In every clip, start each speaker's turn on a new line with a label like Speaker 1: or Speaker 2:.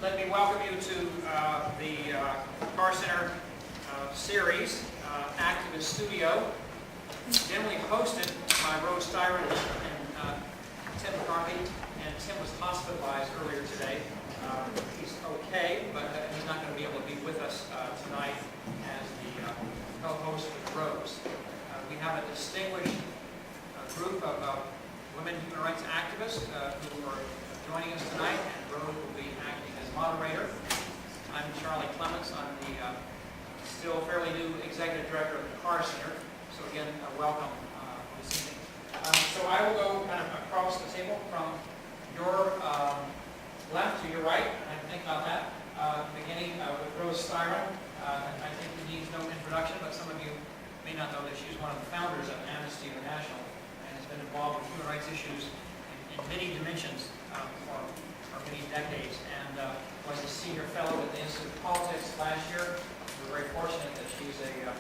Speaker 1: Let me welcome you to the Carr Center series, Activist Studio, generally hosted by Styron and Tim McCarthy. And Tim was hospitalized earlier today. He's okay, but he's not going to be able to be with us tonight as the co-host with Rose. We have a distinguished group of women human rights activists who are joining us tonight, and Rose will be acting as moderator. I'm Charlie Clements. I'm the still fairly new executive director of the Carr Center. So again, welcome this evening. So I will go kind of across the table from your left to your right, and I think about that, beginning with Rose Styron. I think he needs no introduction, but some of you may not know that she's one of the founders of Amnesty International and has been involved with human rights issues in many dimensions for many decades, and was a senior fellow at the Institute of Politics last year. We're very fortunate that she's a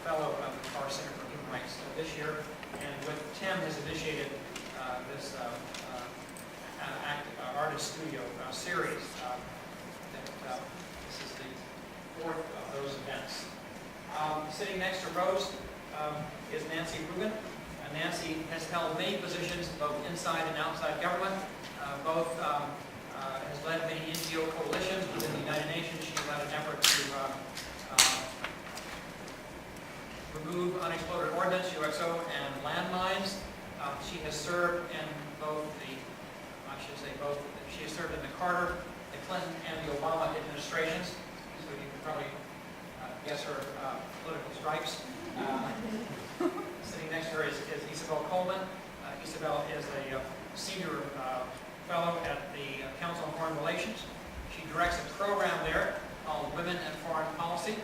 Speaker 1: fellow of the Carr Center for Human Rights this year, and with Tim has initiated this artist studio series. This is the fourth of those events. Sitting next to Rose is Nancy Rubin. Nancy has held many positions both inside and outside government. Both has led many NGO coalitions within the United Nations. She led an effort to remove unexploded ordnance, UXO, and landmines. She has served in both the, she has served in the Carter, the Clinton, and the Obama administrations. So you can probably guess her political stripes. Sitting next to her is Isobel Coleman. Isobel is a senior fellow at the Council on Foreign Relations. She directs a program there called Women and Foreign Policy.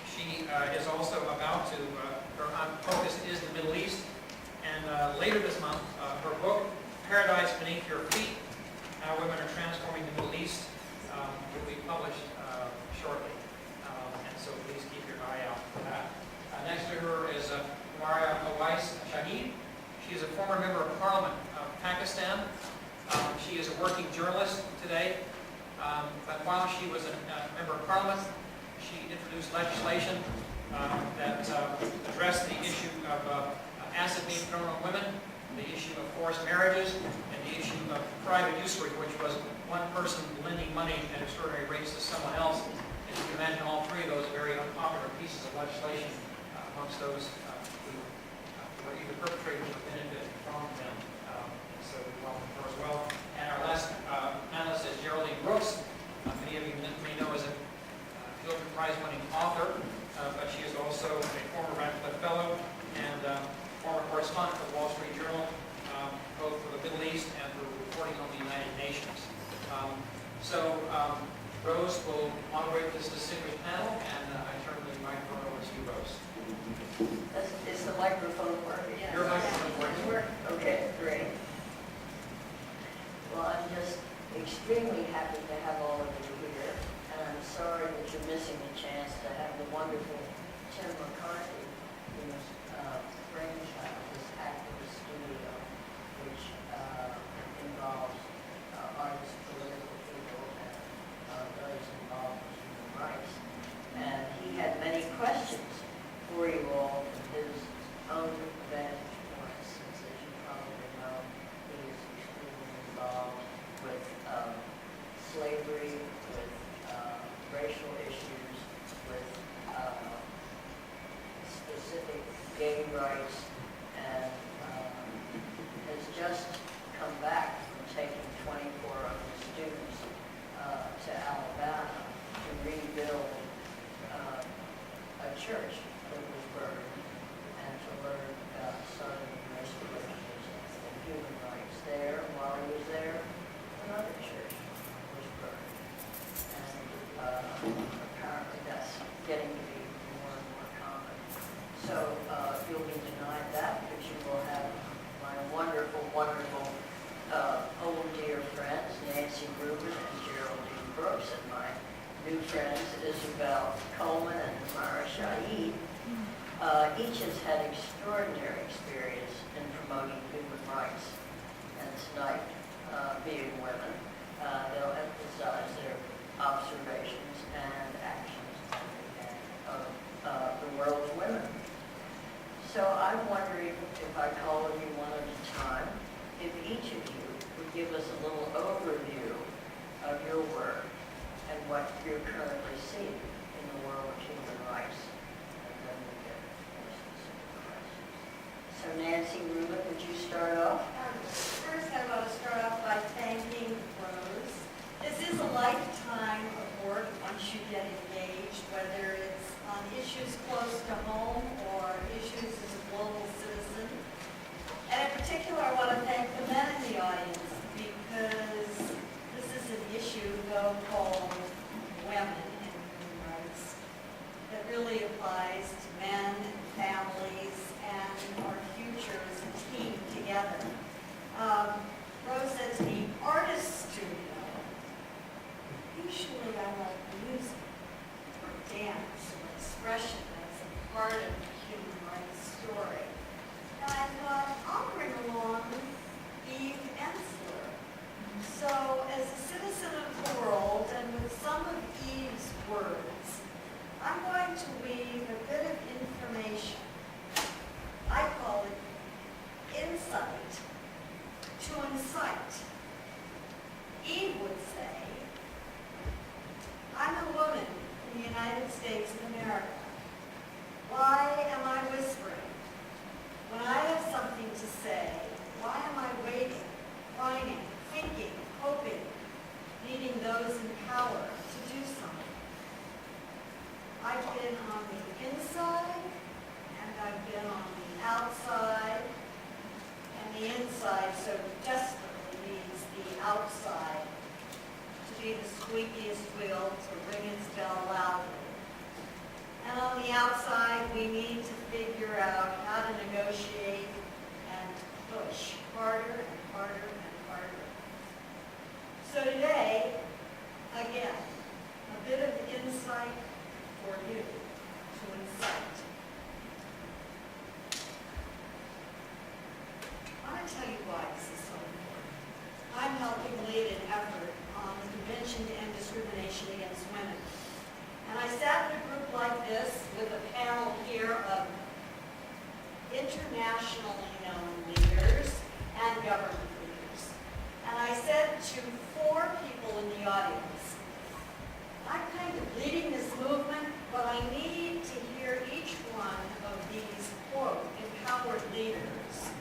Speaker 1: She is also about to, her focus is the Middle East. And later this month, her book, Paradise Beneath Your Feet, How Women Are Transforming the Middle East, will be published shortly. And so please keep your eye out for that. Next to her is Humaira Awais, Shahid. She is a former member of Parliament of Pakistan. She is a working journalist today. But while she was a member of Parliament, she introduced legislation that addressed the issue of acid being thrown on women, the issue of forced marriages, and the issue of private usury, which was one person lending money at extraordinary rates to someone else. And you can imagine all three of those very unpopular pieces of legislation amongst those who were either perpetrators or benefited from them. So we welcome her as well. And our last panelist is Geraldine. Many of you may know as a Pulitzer Prize-winning author, but she is also a former Radcliffe Fellow and former correspondent for the Wall Street Journal, both for the Middle East and for reporting on the United Nations. Rose will moderate this distinguished panel, and I turn the microphone over to you, Rose.
Speaker 2: Is the microphone working?
Speaker 1: Yeah. Your microphone is working.
Speaker 2: Okay, great. Well, I'm just extremely happy to have all of you here, and I'm sorry that you're missing the chance to have the wonderful Tim McCarthy, whose brainchild, this activist studio, which involves artists, political people, and those involved in human rights. And he had many questions for you all from his own vantage point, since, as you probably know, he is extremely involved with slavery, with racial issues, with specific gay rights, and has just come back from taking 24 of his students to Alabama to rebuild a church that was burned and to learn about Southern racial issues and human rights there. And while he was there, another church was burned. And apparently that's getting to be more and more common. So you'll be denied that, but you will have my wonderful, wonderful old dear friends, Nancy Rubin and Geraldine Brooks, and my new friends, Isobel Coleman and Humaira Shahid. Each has had extraordinary experience in promoting human rights, and tonight, being women, they'll emphasize their observations and actions of the world's women. So I'm wondering if I call on you one at a time, if each of you would give us a little overview of your work and what you're currently seeing in the world of human rights. And then we get more specific questions. So Nancy, Rubin, would you start off?
Speaker 3: First, I want to start off by thanking Rose. This is a lifetime of work once you get engaged, whether it's on issues close to home or issues as a global citizen. And in particular, I want to thank the men in the audience because this is an issue, though called women and human rights, that really applies to men and families and our future as a team together. Rose says the artist studio. Usually I like music or dance or expression as a part of the human rights story. And I thought, I'll bring along Eve Ensler. So as a citizen of the world and with some of Eve's words, I'm going to weave a bit of information. I call it insight to incite. Eve would say, I'm a woman in the United States of America. Why am I whispering? When I have something to say, why am I waiting, whining, thinking, hoping, needing those in power to do something? I've been on the inside, and I've been on the outside, and the inside so desperately needs the outside to be the squeakiest wheel to ring its bell loudly. And on the outside, we need to figure out how to negotiate and push harder and harder and harder. So today, again, a bit of insight for you to incite. I want to tell you why this is so important. I'm helping lead an effort on the Convention to End Discrimination Against Women. And I sat in a group like this with a panel here of internationally known leaders and government leaders. And I said to 4 people in the audience, I'm kind of leading this movement, but I need to hear each one of these, quote, empowered leaders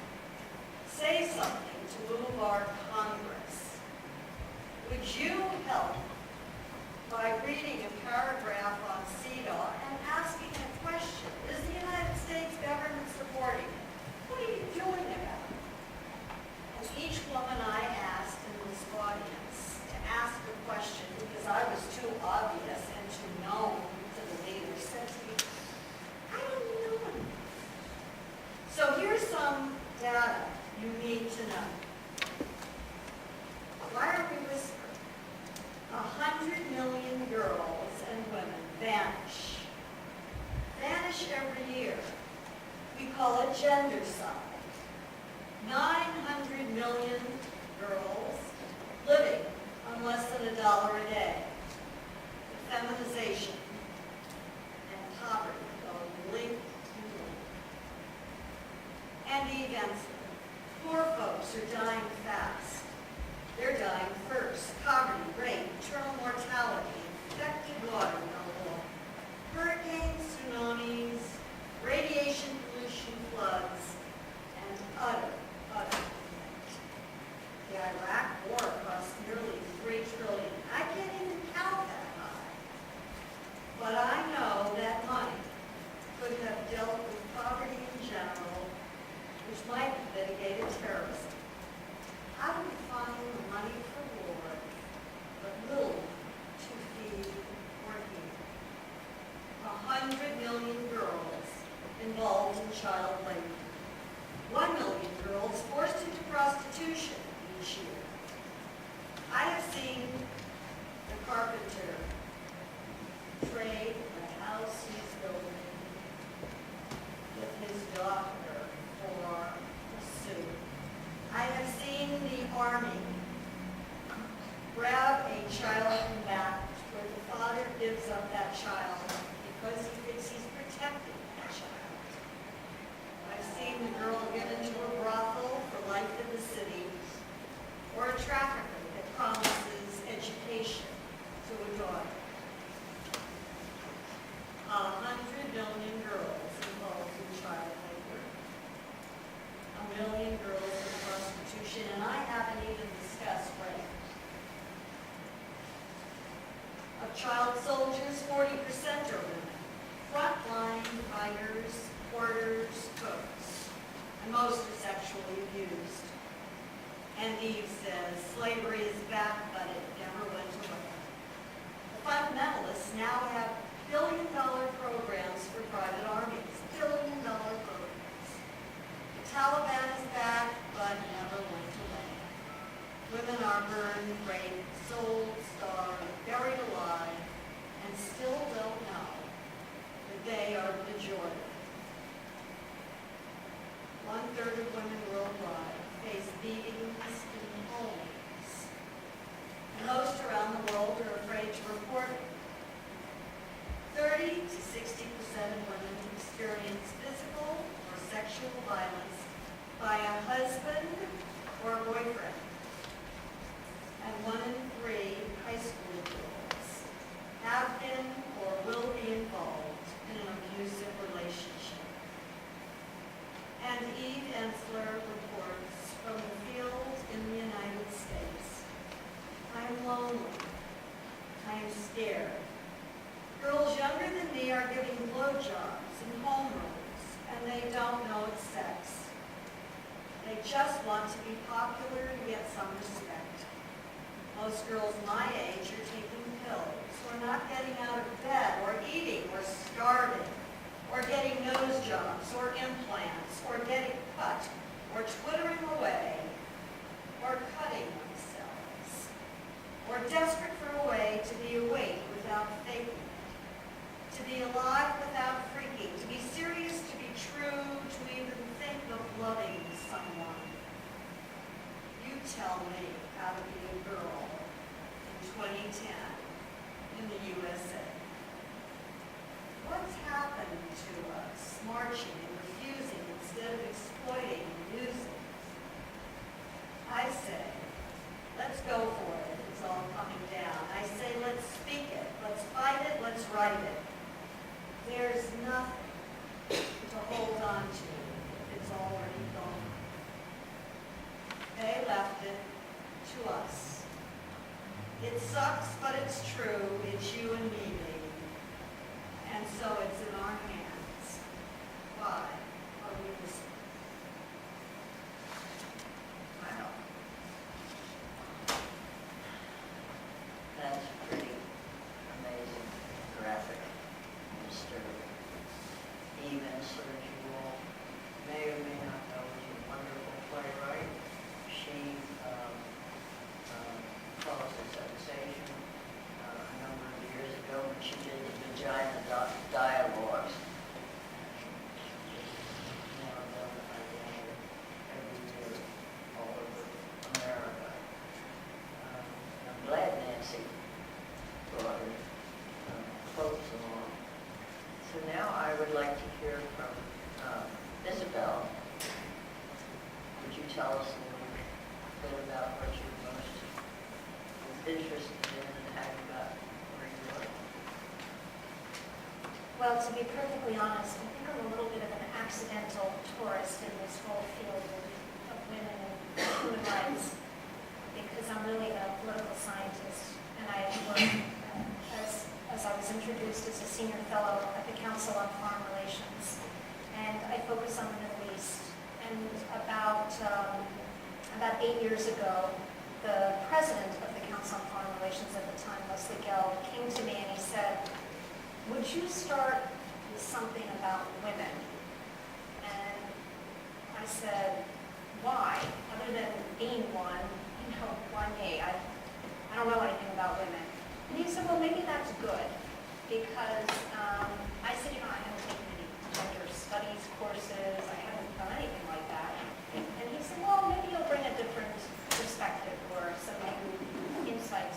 Speaker 3: say something to move our Congress. Would you help by reading a paragraph on CEDAW and asking a question? Is the United States government supporting it? What are you doing about it? And each woman I asked in this audience to ask a question because I was too obvious and too known to the leader said to me, I don't know. So here's some data you need to know. Why are we whispering? 100 million girls and women vanish. Vanish every year. We call it gendercide. 900 million girls living on less than $1 a day. Feminization and poverty go link to link. And the events. Poor folks are dying fast. They're dying first. Poverty, rape, maternal mortality, infected water level, hurricanes, tsunamis, radiation pollution, floods, and utter neglect. The Iraq war cost nearly $3 trillion. I can't even count that high. But I know that money could have dealt with poverty in general, which might have mitigated terrorism. How do we find the money for war, but little to feed or heal? 100 million girls involved in child labor. 1 million girls forced into prostitution each year. I have seen the carpenter trade the house he's building with his doctor for a suit. I have seen the army grab a child from back where the father gives up that child because he thinks he's protecting that child. I've seen the girl given to a brothel for life in the city, or a trafficker that promises education to a daughter. 100 million girls involved in child labor, 1 million girls in prostitution, and I haven't even discussed rape. Of child soldiers, 40% are women. Frontline fighters, porters, cooks, and most are sexually abused. And Eve says, slavery is back, but it never went away. The fundamentalists now have billion-dollar programs for private armies. Billion-dollar programs. The Taliban is back, but never went away. Women are burned, raped, sold, starved, buried alive, and still don't know that they are the majority. 1/3 of women worldwide face beatings in homes. And most around the world are afraid to report it. 30 to 60% of women experience physical or sexual violence by a husband or a boyfriend. And 1 in 3 high school girls have been or will be involved in an abusive relationship. And Eve Ensler reports from the field in the United States, I'm lonely, I am scared. Girls younger than me are giving blowjobs in homerooms, and they don't know it's sex. They just want to be popular and get some respect. Most girls my age are taking pills, or not getting out of bed, or eating, or starving, or getting nose jobs, or implants, or getting cut, or twittering away, or cutting themselves, or desperate for a way to be awake without faking it, to be alive without freaking, to be serious, to be true, to even think of loving someone. You tell me how to be a girl in 2010 in the USA. What's happened to us, marching and refusing instead of exploiting and using? I say, let's go for it. It's all coming down. I say, let's speak it. Let's fight it. Let's write it. There's nothing to hold on to. It's already gone. They left it to us. It sucks, but it's true. It's you and me, baby. And so it's in our hands. Why are we listening?
Speaker 2: Wow. That's pretty amazing, graphic, and disturbing. Even so that you all may or may not know is a wonderful playwright. She caused a sensation a number of years ago when she did the Vagina Dialogues. Now known every year all over America. I'm glad Nancy brought her quotes along. So now I would like to hear from Isobel. Would you tell us a little bit about what you're most interested in and how you got where you are?
Speaker 4: Well, to be perfectly honest, I think I'm a little bit of an accidental tourist in this whole field of women and human rights, because I'm really a political scientist, and I work, as I was introduced, as a senior fellow at the Council on Foreign Relations, and I focus on the Middle East. And about 8 years ago, the president of the Council on Foreign Relations at the time, Leslie Geld, came to me and he said, would you start with something about women? And I said, why? Other than being one, why me? I don't know anything about women. And he said, well, maybe that's good, because I said, I haven't taken any gender studies courses, I haven't done anything like that. And he said, well, maybe you'll bring a different perspective or some new insight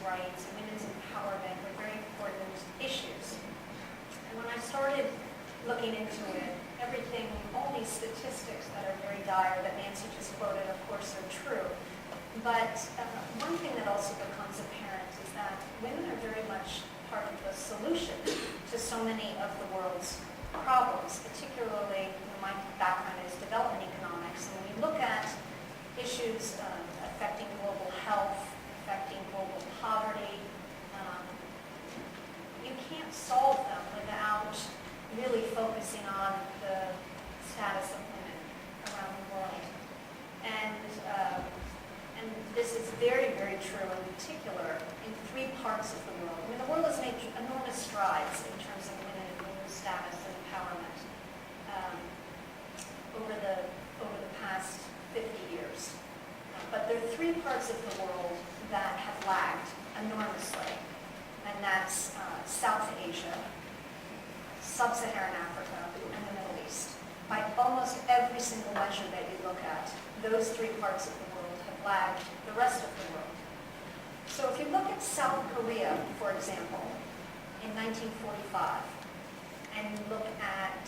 Speaker 4: rights and women's empowerment were very important issues. And when I started looking into it, everything, all these statistics that are very dire that Nancy just quoted, of course, are true. But one thing that also becomes apparent is that women are very much part of the solution to so many of the world's problems, particularly, my background is development economics, and when you look at issues affecting global health, affecting global poverty, you can't solve them without really focusing on the status of women around the world. And this is very, very true in particular in 3 parts of the world. I mean, the world has made enormous strides in terms of women and women's status and empowerment over the past 50 years. But there are 3 parts of the world that have lagged enormously, and that's South Asia, Sub-Saharan Africa, and the Middle East. By almost every single measure that you look at, those 3 parts of the world have lagged the rest of the world. So if you look at South Korea, for example, in 1945, and you look at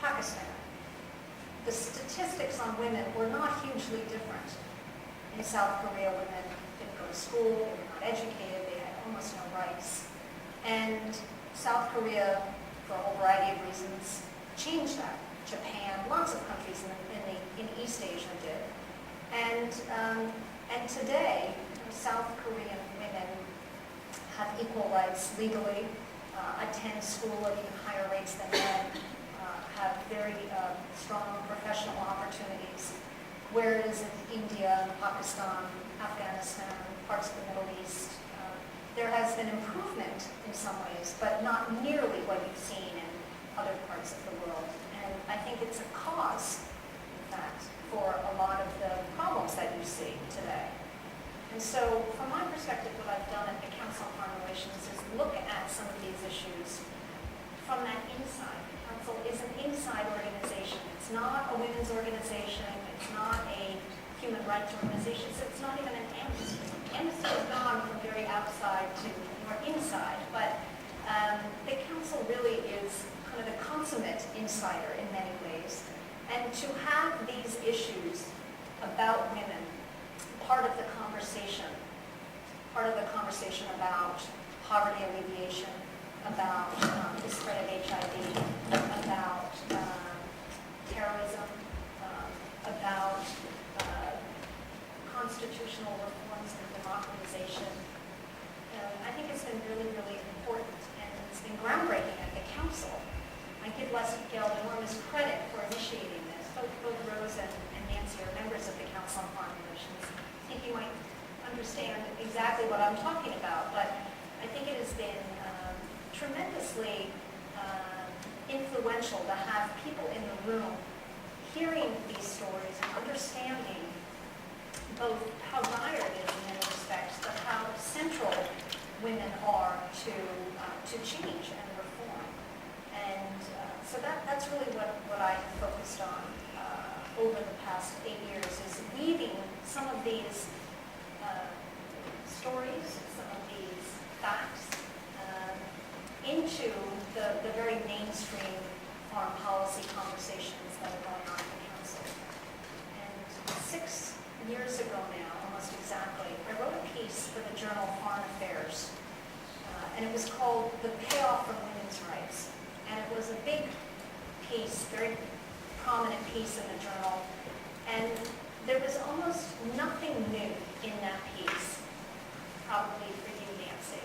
Speaker 4: Pakistan, the statistics on women were not hugely different. In South Korea, women didn't go to school, they were not educated, they had almost no rights. And South Korea, for a whole variety of reasons, changed that. Japan, lots of countries in East Asia did. And today, South Korean women have equal rights legally, attend school at even higher rates than men, have very strong professional opportunities. Whereas in India, Pakistan, Afghanistan, parts of the Middle East, there has been improvement in some ways, but not nearly what you've seen in other parts of the world. And I think it's a cause, in fact, for a lot of the problems that you see today. And so, from my perspective, what I've done at the Council on Foreign Relations is look at some of these issues from that inside. The Council is an inside organization. It's not a women's organization. It's not a human rights organization. So it's not even an amnesty. Amnesty has gone from very outside to more inside. But the Council really is kind of the consummate insider in many ways. And to have these issues about women part of the conversation about poverty alleviation, about the spread of HIV, about terrorism, about constitutional reforms and democratization. I think it's been really, really important, and it's been groundbreaking at the Council. I give Leslie Gale enormous credit for initiating this. Both Rose and Nancy are members of the Council on Foreign Relations. I think you might understand exactly what I'm talking about, but I think it has been tremendously influential to have people in the room hearing these stories and understanding both how dire it is in many respects, but how central women are to change and reform. And so that's really what I have focused on over the past 8 years, is weaving some of these stories, some of these facts into the very mainstream foreign policy conversations that are going on in the Council. And 6 years ago now, almost exactly, I wrote a piece for the journal Foreign Affairs, and it was called The Payoff from Women's Rights. And it was a big piece, very prominent piece in the journal, and there was almost nothing new in that piece, probably for you, Nancy.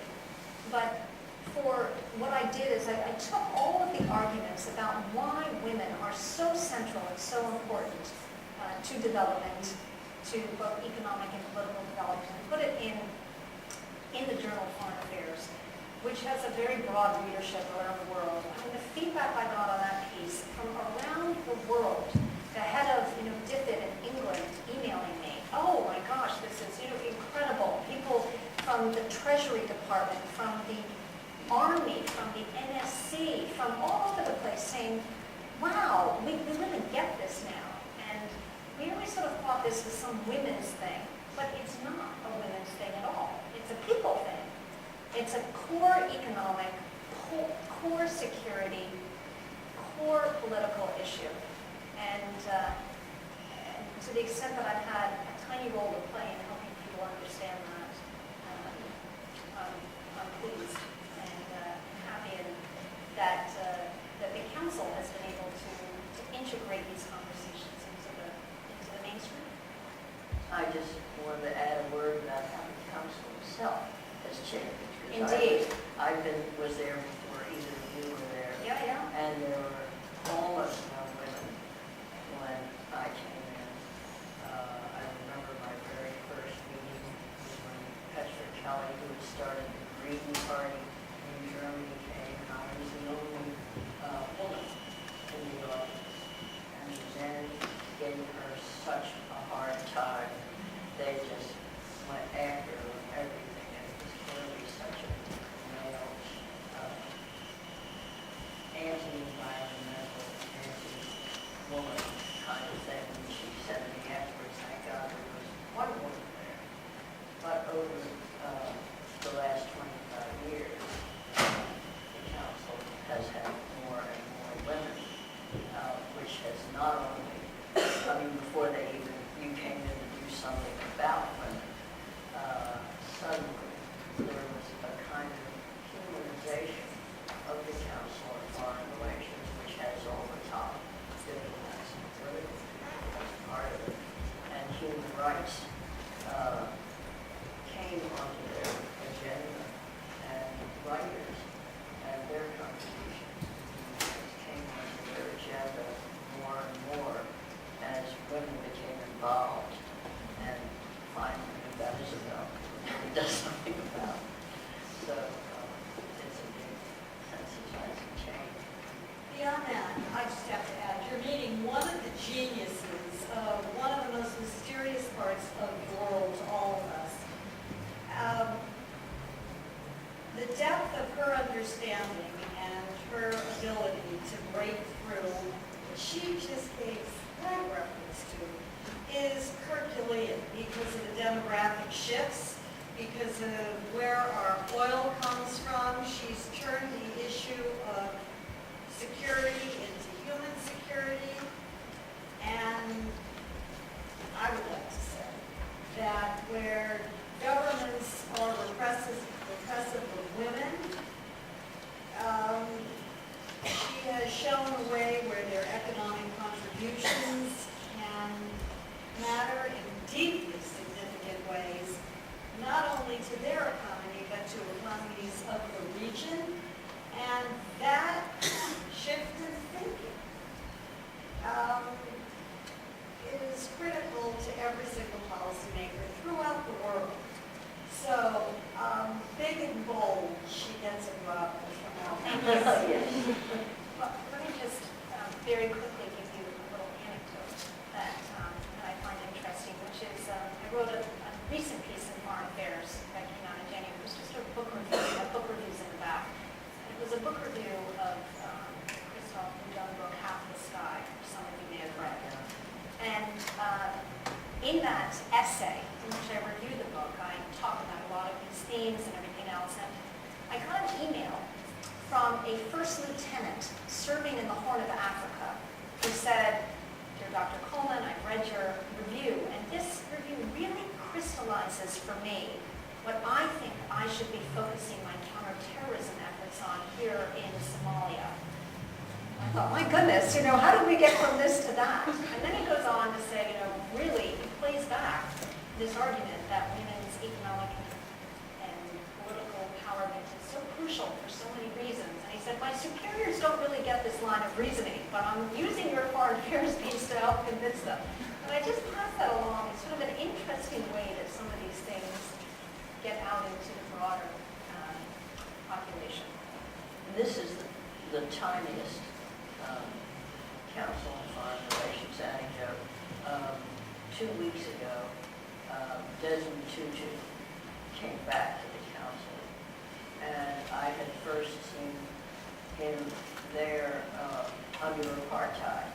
Speaker 4: But for what I did is I took all of the arguments about why women are so central and so important to development, to both economic and political development, and put it in the journal Foreign Affairs, which has a very broad readership around the world. I mean, the feedback I got on that piece from around the world, the head of DFID in England emailing me, oh my gosh, this is incredible. People from the Treasury Department, from the Army, from the NSC, from all over the place saying, wow, we really get this now. And we always sort of thought this was some women's thing. but it's not a women's thing at all. It's a people thing. It's a core economic, core security, core political issue. And to the extent that I've had a tiny role to play in helping people understand that, I'm pleased and happy that the council has been able to integrate these conversations into the mainstream.
Speaker 2: I just wanted to add a word about how the council itself has changed.
Speaker 4: Indeed.
Speaker 2: I was there before either of you were there.
Speaker 4: Yeah, yeah.
Speaker 2: And there were almost no women when I came in. I remember my very first meeting was when Petra Kelly, who had started the Green Party in Germany, came, and I was the only woman in the audience. And then gave her such a hard time. They just went after her with everything, and it was clearly such a male, anti-environmental, anti-woman kind of thing. And she said to me afterwards, thank God there was one woman there. But over the last 25 years, the council has had more and more women, which has not only, before you came in to do something about women, suddenly there was a kind of humanization of the Council on Foreign Relations, which has all the top diplomats and political people as part of it, and human rights came onto their agenda, and writers and their contributions came onto their agenda more and more as women became involved. And finally, we got Isobel, who does something about it. So it's a big sensitizing change.
Speaker 3: Beyond that, I just have to add, you're meeting one of the geniuses of one of the most mysterious parts of the world to all of us. The depth of her understanding and her ability to break through what she just gave slight reference to is Herculean because of the demographic shifts, because of where our oil comes from. She's turned the issue of security into human security, and I would like to say that where governments are repressive of women, she has shown a way where their economic contributions can matter in deeply significant ways, not only to their economy, but to economies of the region. And that shift in thinking is critical to every single policymaker throughout the world. So, big and bold, she gets it well from now.
Speaker 4: Thank you. Well, let me just very quickly give you a little anecdote that I find interesting, which is I wrote a recent piece in Foreign Affairs that came out in January. It was just a book review, had book reviews in the back. It was a book review of Christoph Young's book, Half the Sky, which some of you may have read. And in that essay, in which I review the book, I talk about a lot of these themes and everything else. And I got an email from a first lieutenant serving in the Horn of Africa who said, "Dear Dr. Coleman, I've read your review, and this review really crystallizes for me what I think I should be focusing my counterterrorism efforts on here in Somalia." I thought, my goodness, how did we get from this to that? And then he goes on to say, really, he plays back this argument that women's economic and political empowerment is so crucial for so many reasons. And he said, my superiors don't really get this line of reasoning, but I'm using your foreign affairs piece to help convince them. And I just pass that along. It's sort of an interesting way that some of these things get out into the broader population.
Speaker 2: This is the tiniest Council on Foreign Relations anecdote. 2 weeks ago, Desmond Tutu came back to the council, and I had first seen him there under apartheid,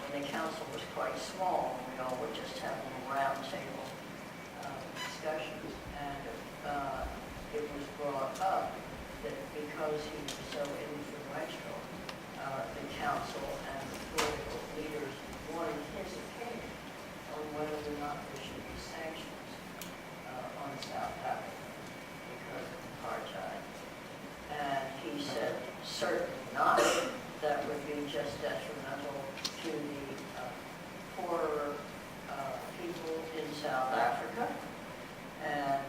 Speaker 2: when the council was quite small, and we all would just have a little round table discussions, and it was brought up that because he was so influential, the council and the political leaders wanted his opinion on whether or not there should be sanctions on South Africa because of apartheid. And he said, certainly not. That would be just detrimental to the poorer people in South Africa. And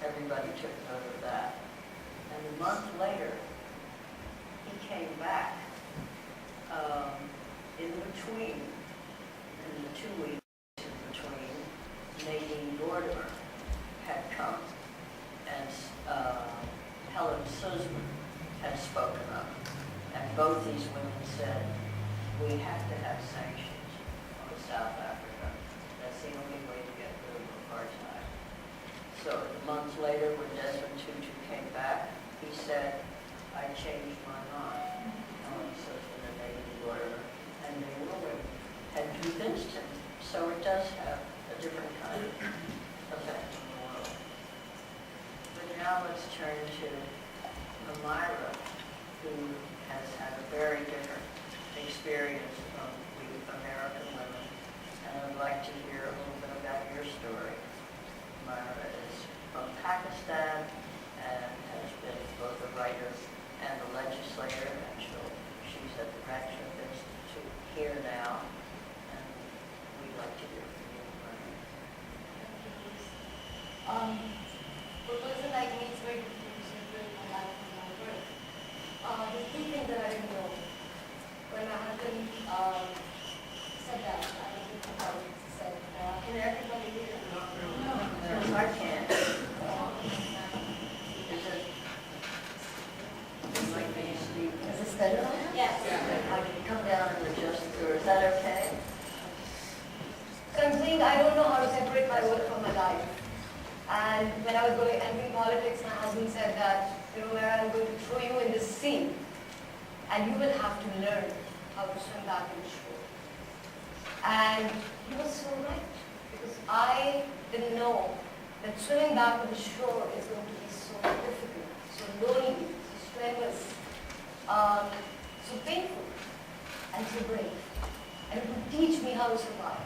Speaker 2: everybody took note of that. And a month later, he came back. In between, in the 2 weeks in between, Nadine Gordimer had come, and Helen Suzman had spoken up. And both these women said, we have to have sanctions on South Africa. That's the only way to get rid of apartheid. So a month later, when Desmond Tutu came back, he said, I changed my mind. Helen Suzman and Nadine Gordimer, and they had convinced him. So it does have a different kind of effect on the world. But now let's turn to Humaira, who has had a very different experience from we American women. And I'd like to hear a little bit about your story. Humaira is from Pakistan and has been both a writer and a legislator, and she's at the Radcliffe Institute here now. And we'd like to hear from you, Humaira.
Speaker 5: For a person like me, it's very difficult to separate my life from my work. There's three things that I didn't know. When my husband said that, I was thinking about it. He said, can everybody hear?
Speaker 2: Yes, I can. Is it? Like me, Steve?
Speaker 5: Is this better? Yes.
Speaker 2: I can come down and adjust it, or is that okay?
Speaker 5: So I'm saying I don't know how to separate my work from my life. And when I was entering politics, my husband said that, where I'm going to throw you in this sea, and you will have to learn how to swim back in the shore. And he was so right, because I didn't know that swimming back to the shore is going to be so difficult, so lonely, so strenuous, so painful, and so brave. And it would teach me how to survive.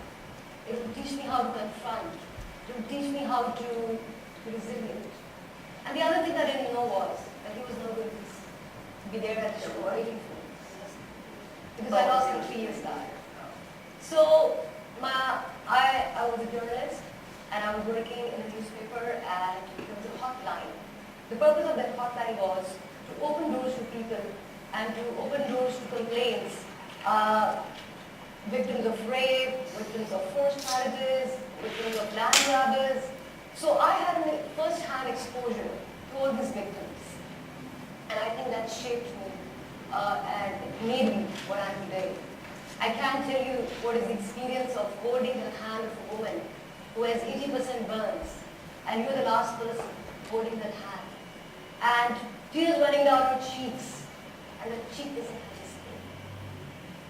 Speaker 5: It would teach me how to confront. It would teach me how to be resilient. And the other thing I didn't know was that he was not going to be there at the shore waiting for me. Because I lost him 3 years back. So I was a journalist, and I was working in a newspaper, and there was a hotline. The purpose of that hotline was to open doors to people and to open doors to complaints. Victims of rape, victims of forced marriages, victims of land grabbers. So I had a first-hand exposure to all these victims. And I think that shaped me and it made me what I am today. I can't tell you what is the experience of holding the hand of a woman who has 80% burns, and you're the last person holding that hand. And tears running down her cheeks, and the cheek isn't her skin.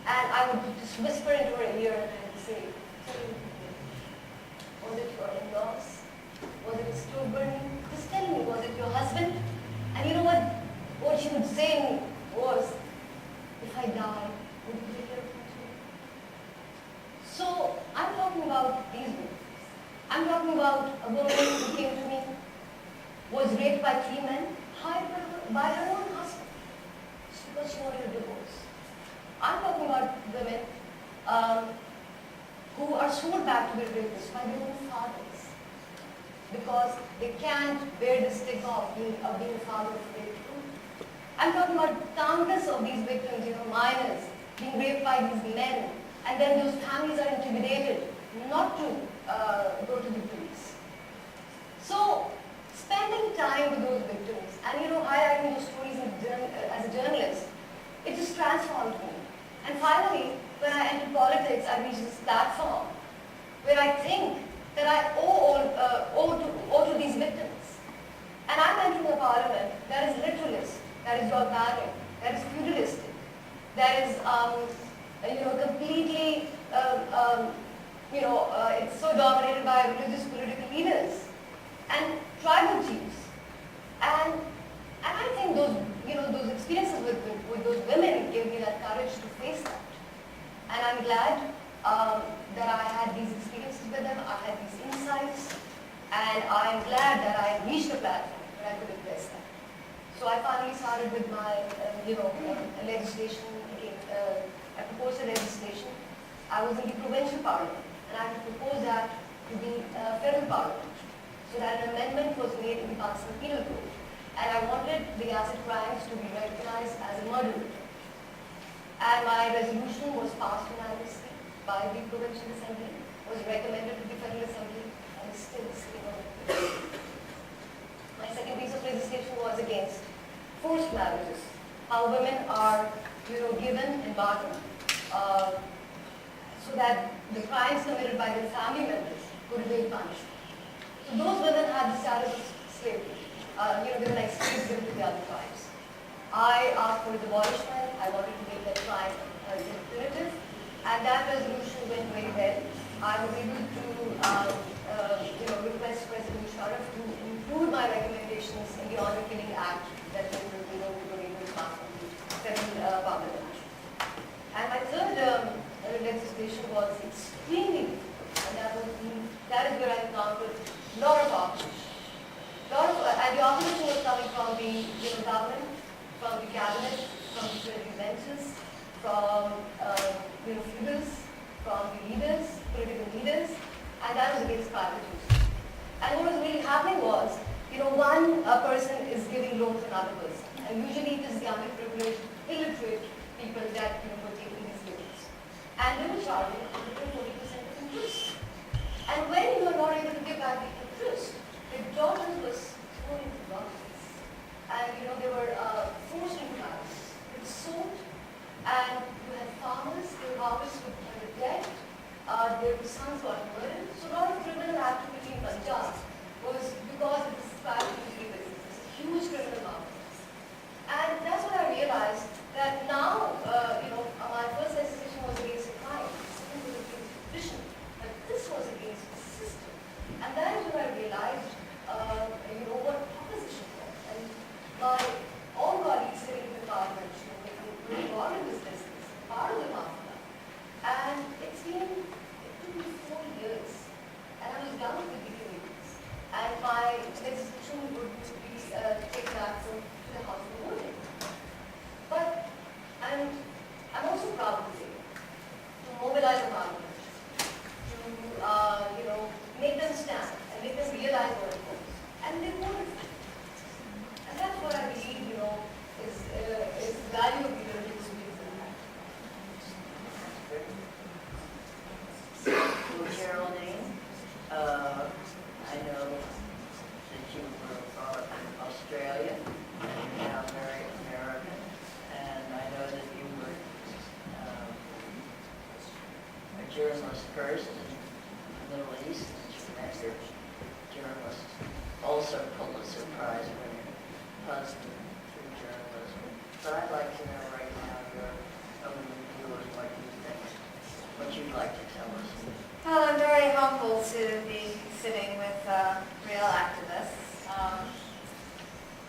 Speaker 5: And I would just whisper into her ear and I would say, tell me, was it your in-laws? Was it a stove burning? Just tell me, was it your husband? And you know what? What she would say was, if I die, would you take care of me too? So I'm talking about these women. I'm talking about a woman who came to me, was raped by 3 men, hired by her own husband, just because she wanted a divorce. I'm talking about women who are sold back to be rapists by their own fathers because they can't bear the stigma of being a father of rape. I'm talking about countless of these victims, minors, being raped by these men, and then those families are intimidated not to go to the police. So, spending time with those victims and highlighting those stories as a journalist, it just transformed me. And finally, when I entered politics, I reached this platform where I think that I owe to these victims. And I'm entering a parliament that is literalist, that is dogmatic, that is feudalistic, that is completely it's so dominated by religious political leaders. and tribal chiefs. And I think those, those experiences with those women gave me that courage to face that. And I'm glad that I had these experiences with them, I had these insights, and I'm glad that I reached a platform where I could address that. So I finally started with my, legislation. I proposed a legislation. I was in the provincial parliament, and I proposed that to the federal parliament, so that an amendment was made in the Pakistan Penal Code, and I wanted the acid crimes to be recognized as a murder victim. And my resolution was passed unanimously by the provincial assembly, was recommended to the federal assembly, and is still sitting on it. My second piece of legislation was against forced marriages, how women are, given in bargain, so that the crimes committed by their family members could remain punished. So those women had the status of slavery. They were like slaves given to the other tribes. I asked for its abolishment. I wanted to make that crime punitive, and that resolution went very well. I was able to, request President Musharraf to include my recommendations in the Honor Killing Act that we were able to pass on the federal parliament. And my third legislation was extremely difficult, and that is where I encountered a lot of opposition. And the opposition was coming from the government, from the cabinet, from the military benches, from feudals, from the leaders, political leaders, and that was against private use. And what was really happening was, one person is giving loan to another person, and usually it is the underprivileged, illiterate people that were taking these loans. And they were charging 140% of interest. And when you are not able to give back the interest, the daughters was thrown into drugs. And they were forced into marriage. It was sold, and you had farmers, they were harvested with the dead. Their sons got murdered. So a lot of criminal activity in Punjab was because of this private business, this huge criminal market. And that's when I realized that now, my first legislation was against a crime, the second was against tradition, but this was against the system. And that is when I realized, what opposition was. And my own colleagues sitting in the parliament, were involved in this business, part of the mafia. And it took me 4 years, and I was done with the committees. And my legislation would be taken back to the House of Voting. But I'm also proud to say, to mobilize the parliament, to make them stand and make them realize what it was. And they voted for it. And that's what I believe, is the value of the political space in that.
Speaker 2: Well, Geraldine, I know that you were brought up in Australia, and you're now very American, and I know that you were a journalist first in the Middle East, and you met your journalist, also Pulitzer Prize winner, husband through journalism. But I'd like to know right now your own view of what you think, what you'd like to tell us.
Speaker 6: Well, I'm very humbled to be sitting with real activists.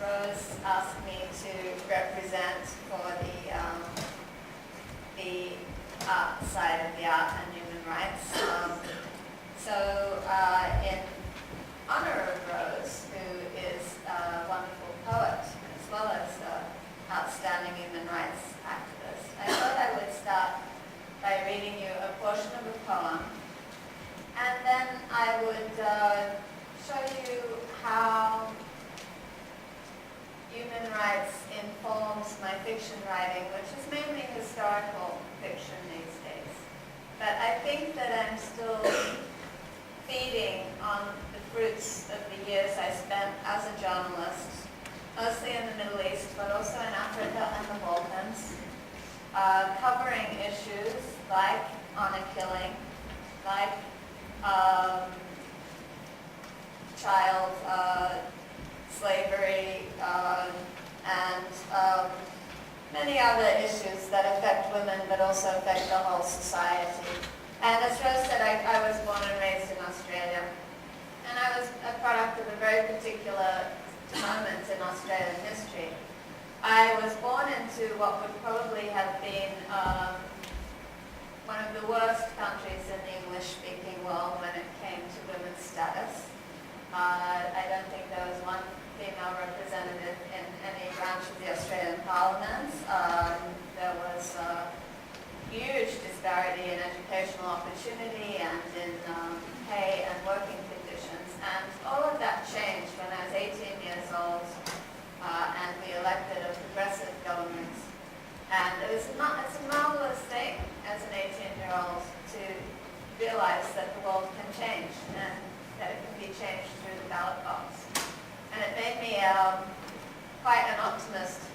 Speaker 6: Rose asked me to represent for the art side of the art and human rights. So in honor of Rose, who is a wonderful poet as well as an outstanding human rights activist, I thought I would start by reading you a portion of a poem, and then I would show you how human rights informs my fiction writing, which is mainly historical fiction these days. But I think that I'm still feeding on the fruits of the years I spent as a journalist, mostly in the Middle East, but also in Africa and the Balkans, covering issues like honor killing, like child slavery, and many other issues that affect women but also affect the whole society. And as Rose said, I was born and raised in Australia. And I was a product of a very to what would probably have been one of the worst countries in the English-speaking world when it came to women's status. I don't think there was one female representative in any branch of the Australian Parliament. There was a huge disparity in educational opportunity and in pay and working conditions. And all of that changed when I was 18 years old and we elected a progressive government. And it's a marvelous thing as an 18-year-old to realize that the world can change and that it can be changed through the ballot box. And it made me quite an optimist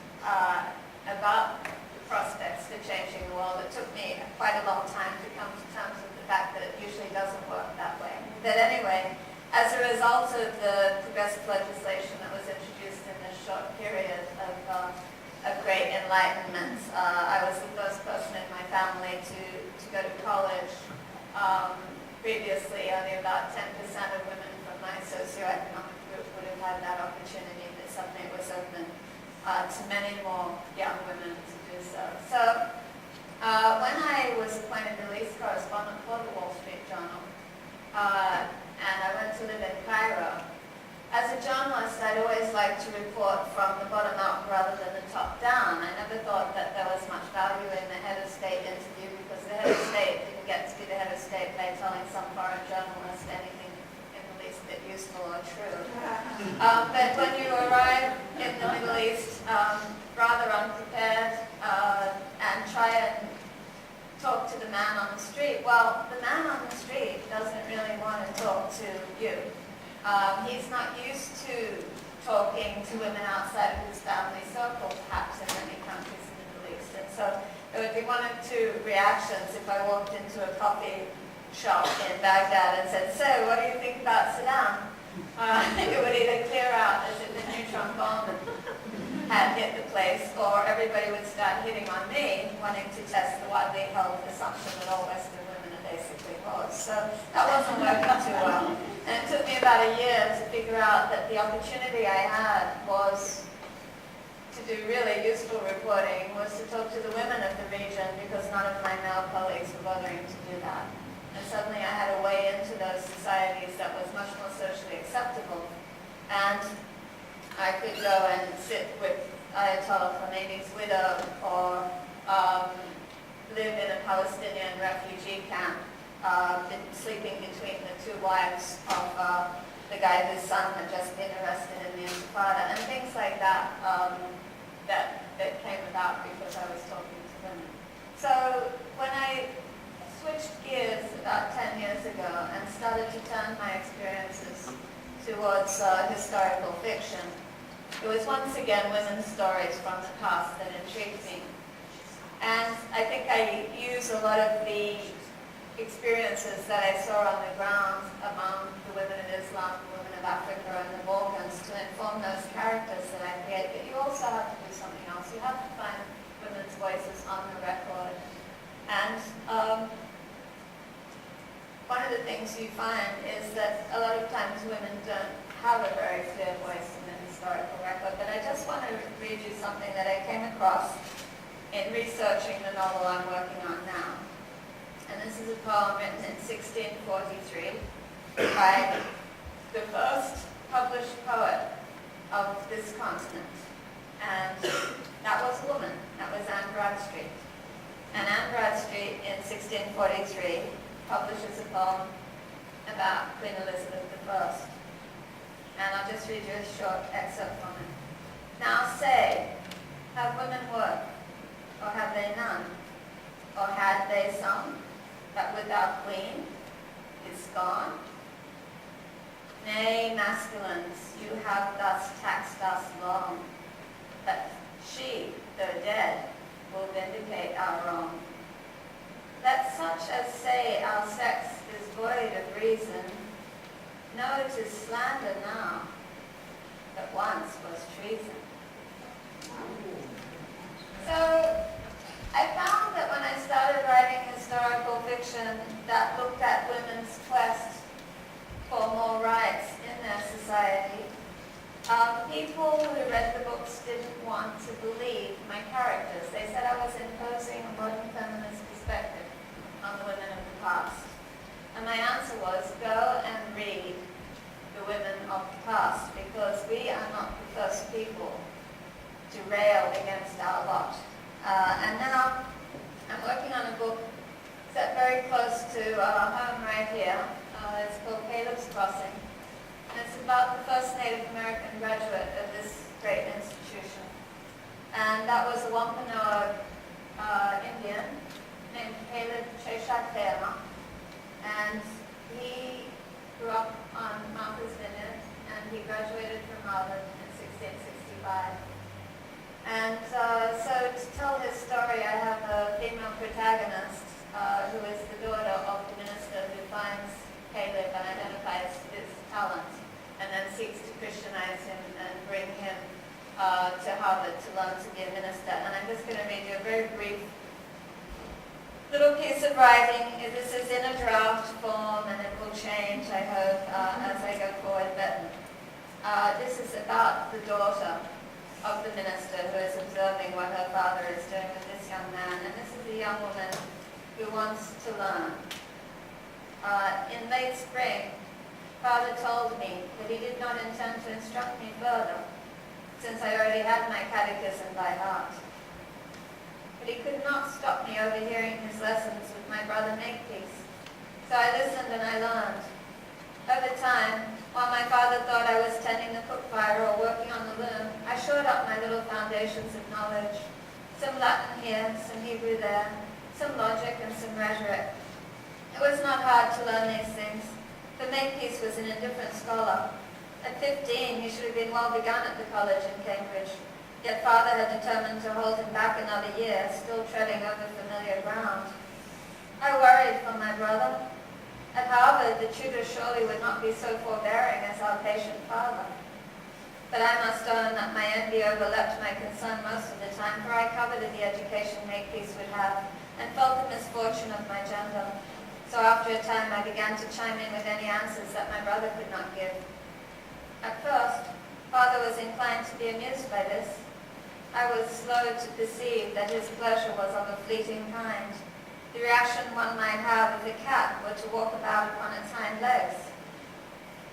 Speaker 6: about the prospects for changing the world. It took me quite a long time to come to terms with the fact that it usually doesn't work that way. But anyway, as a result of the progressive legislation that was introduced in this short period of great enlightenment, I was the first person in my family to go to college. Previously, only about 10% of women from my socioeconomic group would have had that opportunity, but suddenly it was open to many more young women to do so. So when I was appointed the lead correspondent for the Wall Street Journal, and I went to live in Cairo, as a journalist, I'd always liked to report from the bottom up rather than the top down. I never thought that there was much value in the head of state interview because the head of state didn't get to be the head of state by telling some foreign journalist anything in the least bit useful or true. But when you arrive in the Middle East, rather unprepared, and try and talk to the man on the street, well, the man on the street doesn't really want to talk to you. He's not used to talking to women outside of his family circle, perhaps in many countries in the Middle East. And so there would be one or two reactions if I walked into a coffee shop in Baghdad and said, "So, what do you think about Saddam?" It would either clear out as if a neutron bomb had hit the place, or everybody would start hitting on me, wanting to test the widely held assumption that all Western women are basically whores. So that wasn't working too well. And it took me about a year to figure out that the opportunity I had was to do really useful reporting, was to talk to the women of the region, because none of my male colleagues were bothering to do that. And suddenly I had a way into those societies that was much more socially acceptable. And I could go and sit with Ayatollah Khomeini's widow, or live in a Palestinian refugee camp, sleeping between the two wives of the guy whose son had just been arrested in the Intifada, and things like that that came about because I was talking to women. So when I switched gears about 10 years ago and started to turn my experiences towards historical fiction, it was once again women's stories from the past that intrigued me. And I think I use a lot of the experiences that I saw on the ground among the women of Islam, the women of Africa, and the Balkans to inform those characters that I create. But you also have to do something else. You have to find women's voices on the record. And one of the things you find is that a lot of times women don't have a very clear voice in the historical record. But I just want to read you something that I came across in researching the novel I'm working on now. And this is a poem written in 1643 by the first published poet of this continent. And that was a woman. That was Anne Bradstreet. And Anne Bradstreet in 1643 publishes a poem about Queen Elizabeth I. And I'll just read you a short excerpt from it. "Now say, have women worked, or have they none? Or had they some, that without queen is gone? Nay, masculines, you have thus taxed us long, that she, though dead, will vindicate our wrong. Let such as say our sex is void of reason know 'tis slander now, but once was treason." So I found that when I started writing historical fiction that looked at women's quest for more rights in their society, people who read the books didn't want to believe my characters. They said I was imposing a modern feminist perspective on the women of the past. And my answer was, go and read the women of the past, because we are not the first people to rail against our lot. And now I'm working on a book set very close to home right here. It's called Caleb's Crossing. And it's about the first Native American graduate of this great institution. And that was a Wampanoag Indian named Caleb Cheshire. And he grew up on Martha's Vineyard, and he graduated from Harvard in 1665. And so to tell his story, I have a female protagonist who is the daughter of the minister who finds Caleb and identifies his talent, and then seeks to Christianize him and bring him to Harvard to learn to be a minister. And I'm just going to read you a very brief little piece of writing. This is in a draft form, and it will change, I hope, as I go forward. But this is about the daughter of the minister who is observing what her father is doing with this young man. And this is a young woman who wants to learn. In late spring, Father told me that he did not intend to instruct me further, since I already had my catechism by heart. But he could not stop me overhearing his lessons with my brother Makepeace. So I listened and I learned. Over time, while my father thought I was tending the cook fire or working on the loom, I shored up my little foundations of knowledge. Some Latin here, some Hebrew there, some logic and some rhetoric. It was not hard to learn these things, but Makepeace was an indifferent scholar. At 15, he should have been well begun at the college in Cambridge, yet father had determined to hold him back another year, still treading over familiar ground. I worried for my brother. At Harvard, the tutor surely would not be so forbearing as our patient father. But I must own that my envy overleapt my concern most of the time, for I coveted the education Makepeace would have, and felt the misfortune of my gender. So after a time, I began to chime in with any answers that my brother could not give. At first, father was inclined to be amused by this. I was slow to perceive that his pleasure was of a fleeting kind. The reaction one might have if a cat were to walk about upon its hind legs.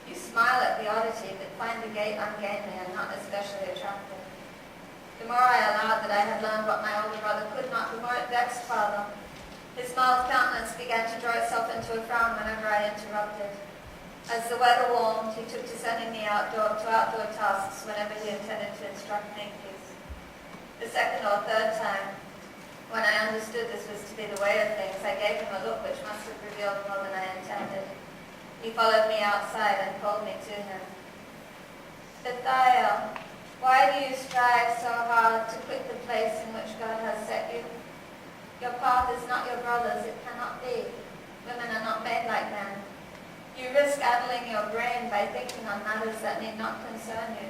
Speaker 6: You smile at the oddity, but find the gait ungainly and not especially attractive. The more I allowed that I had learned what my older brother could not, the more it vexed father. His mild countenance began to draw itself into a frown whenever I interrupted. As the weather warmed, he took to sending me outdoor tasks whenever he intended to instruct Makepeace. The second or third time, when I understood this was to be the way of things, I gave him a look which must have revealed more than I intended. He followed me outside and called me to him. Bethael, why do you strive so hard to quit the place in which God has set you? Your path is not your brother's, it cannot be. Women are not made like men. You risk addling your brain by thinking on matters that need not concern you.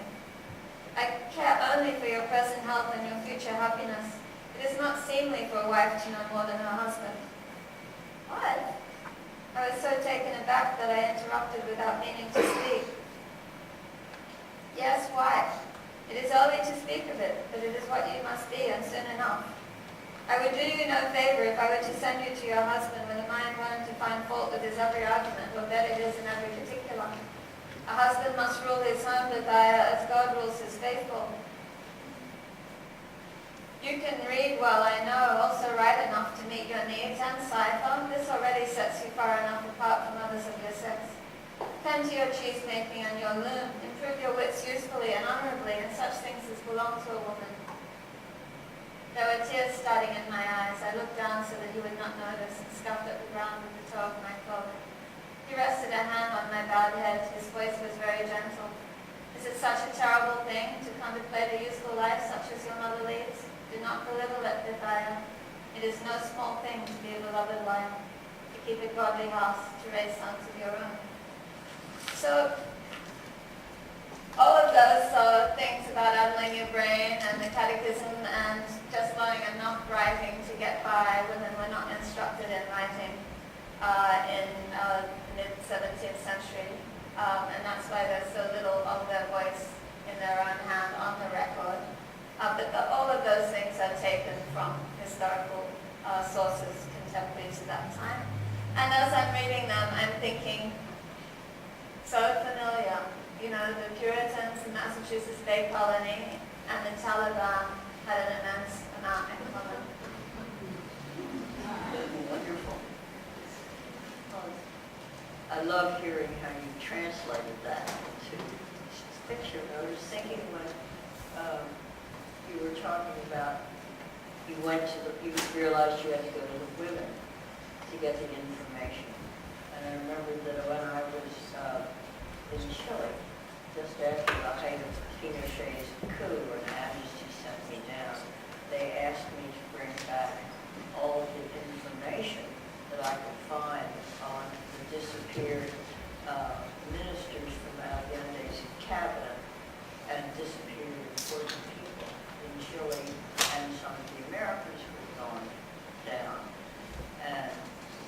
Speaker 6: I care only for your present health and your future happiness. It is not seemly for a wife to know more than her husband. What? I was so taken aback that I interrupted without meaning to speak. Yes, wife. It is early to speak of it, but it is what you must be, and soon enough. I would do you no favor if I were to send you to your husband with a mind willing to find fault with his every argument, or bet it is in every particular. A husband must rule his home with as God rules his faithful. You can read well, I know, also write enough to meet your needs and cipher. This already sets you far enough apart from others of your sex. Tend to your cheese making and your loom. Improve your wits usefully and honorably in such things as belong to a woman. There were tears starting in my eyes. I looked down so that he would not notice and scuffed at the ground with the toe of my cloak. He rested a hand on my bowed head. His voice was very gentle. Is it such a terrible thing to contemplate a useful life such as your mother leads? Do not belittle it, Bethael. It is no small thing to be a beloved wife, to keep a godly house, to raise sons of your own. So, all of those things about addling your brain and the catechism and just learning enough writing to get by. Women were not instructed in writing in the mid-17th century, and that's why there's so little of their voice in their own so familiar. You know, the Puritans in Massachusetts Bay Colony and the Taliban had an immense amount in common.
Speaker 2: Wonderful. I love hearing how you translated that into fiction. I was thinking when you were talking about you realized you had to go to the women to get the information. And I remember that when I was in Chile, just after the height of Pinochet's coup, when Amnesty sent me down, they asked me to bring back all of the information that I could find on the disappeared ministers from Allende's cabinet and disappeared important people in Chile and some of the Americans who had gone down. And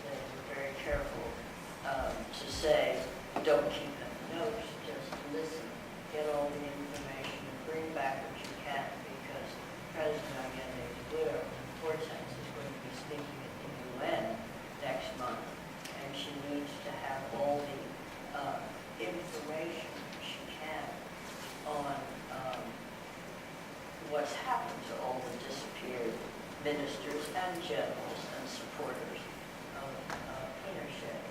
Speaker 2: they were very careful to say, don't keep any notes, just listen, get all the information, and bring back what you can, because President Allende's widow, Hortense, is going to be speaking at the UN next month, and she needs to have all the information she can on what's happened to all the disappeared ministers and generals and supporters of Pinochet.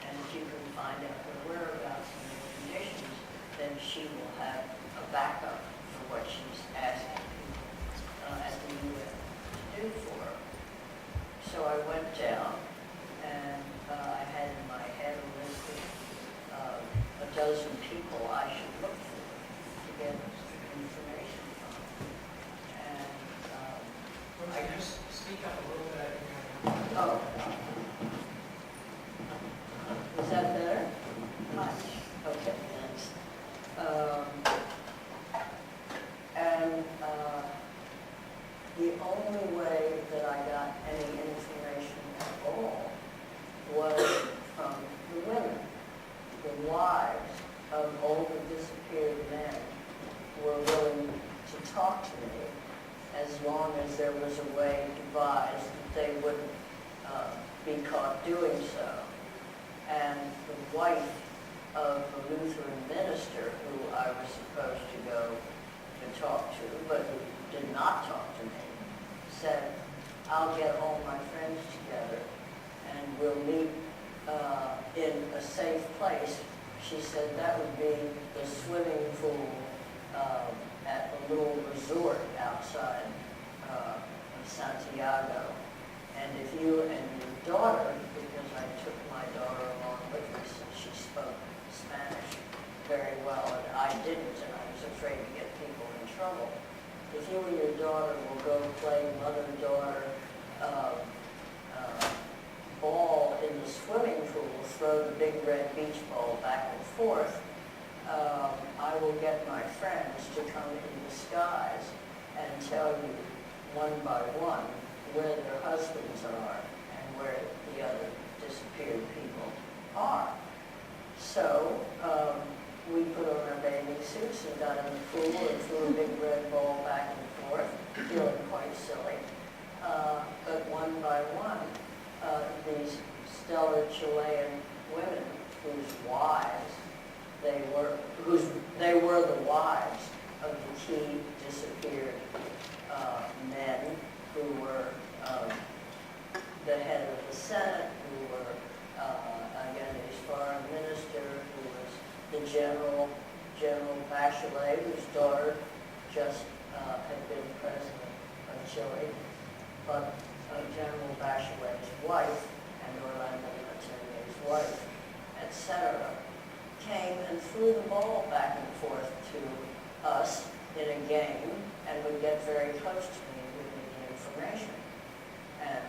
Speaker 2: And if you can find out their whereabouts and their conditions, then she will have a backup for what she's asking at the UN to do for her. So I went down, and I had in my head a list of a dozen people I should look for to get information from. And
Speaker 1: I just speak up a little bit.
Speaker 2: oh, is that better? Much. Okay, thanks. And the only way that I got any information at all was from the women. The wives of all the disappeared men were willing to talk to me as long as there was a way devised that they wouldn't be caught doing so. And the wife of the Lutheran minister, who I was supposed to go to talk to, but who did not talk to me, said, I'll get all my friends together and we'll meet in a safe place. She said that would be the swimming pool at a little resort outside of Santiago. And if you and your daughter, because I took my daughter along with me since she spoke Spanish very well, and I didn't, and I was afraid to get people in trouble. If you and your daughter will go play mother-daughter ball in the swimming pool, throw the big red beach ball back and forth, I will get my friends to come in disguise and tell you one by one where their husbands are and where the other disappeared people are. So we put on our bathing suits and got in the pool and threw a big red ball back and forth, feeling quite silly. But one by one, these stellar Chilean women whose wives they were the wives of the key disappeared men who were the head of the Senate, who were Allende's foreign minister, who was the General Bachelet, whose daughter just had been president of Chile, but General Bachelet's wife and Orlando Materne's wife, etc., came and threw the ball back and forth to us in a game and would get very close to me and give me the information. And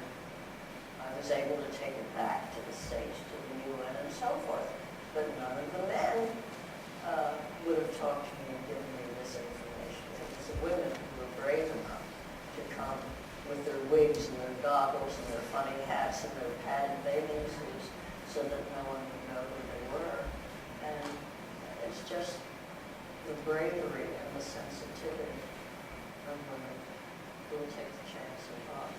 Speaker 2: I was able to take it back to the States, to the UN, and so forth. But none of the men would have talked to me and given me this information. It was the women who were brave enough to come with their wigs and their goggles and their funny hats and their padded bathing suits so that no one would know who they were. And it's just the bravery and the sensitivity of women who will take the chance of love.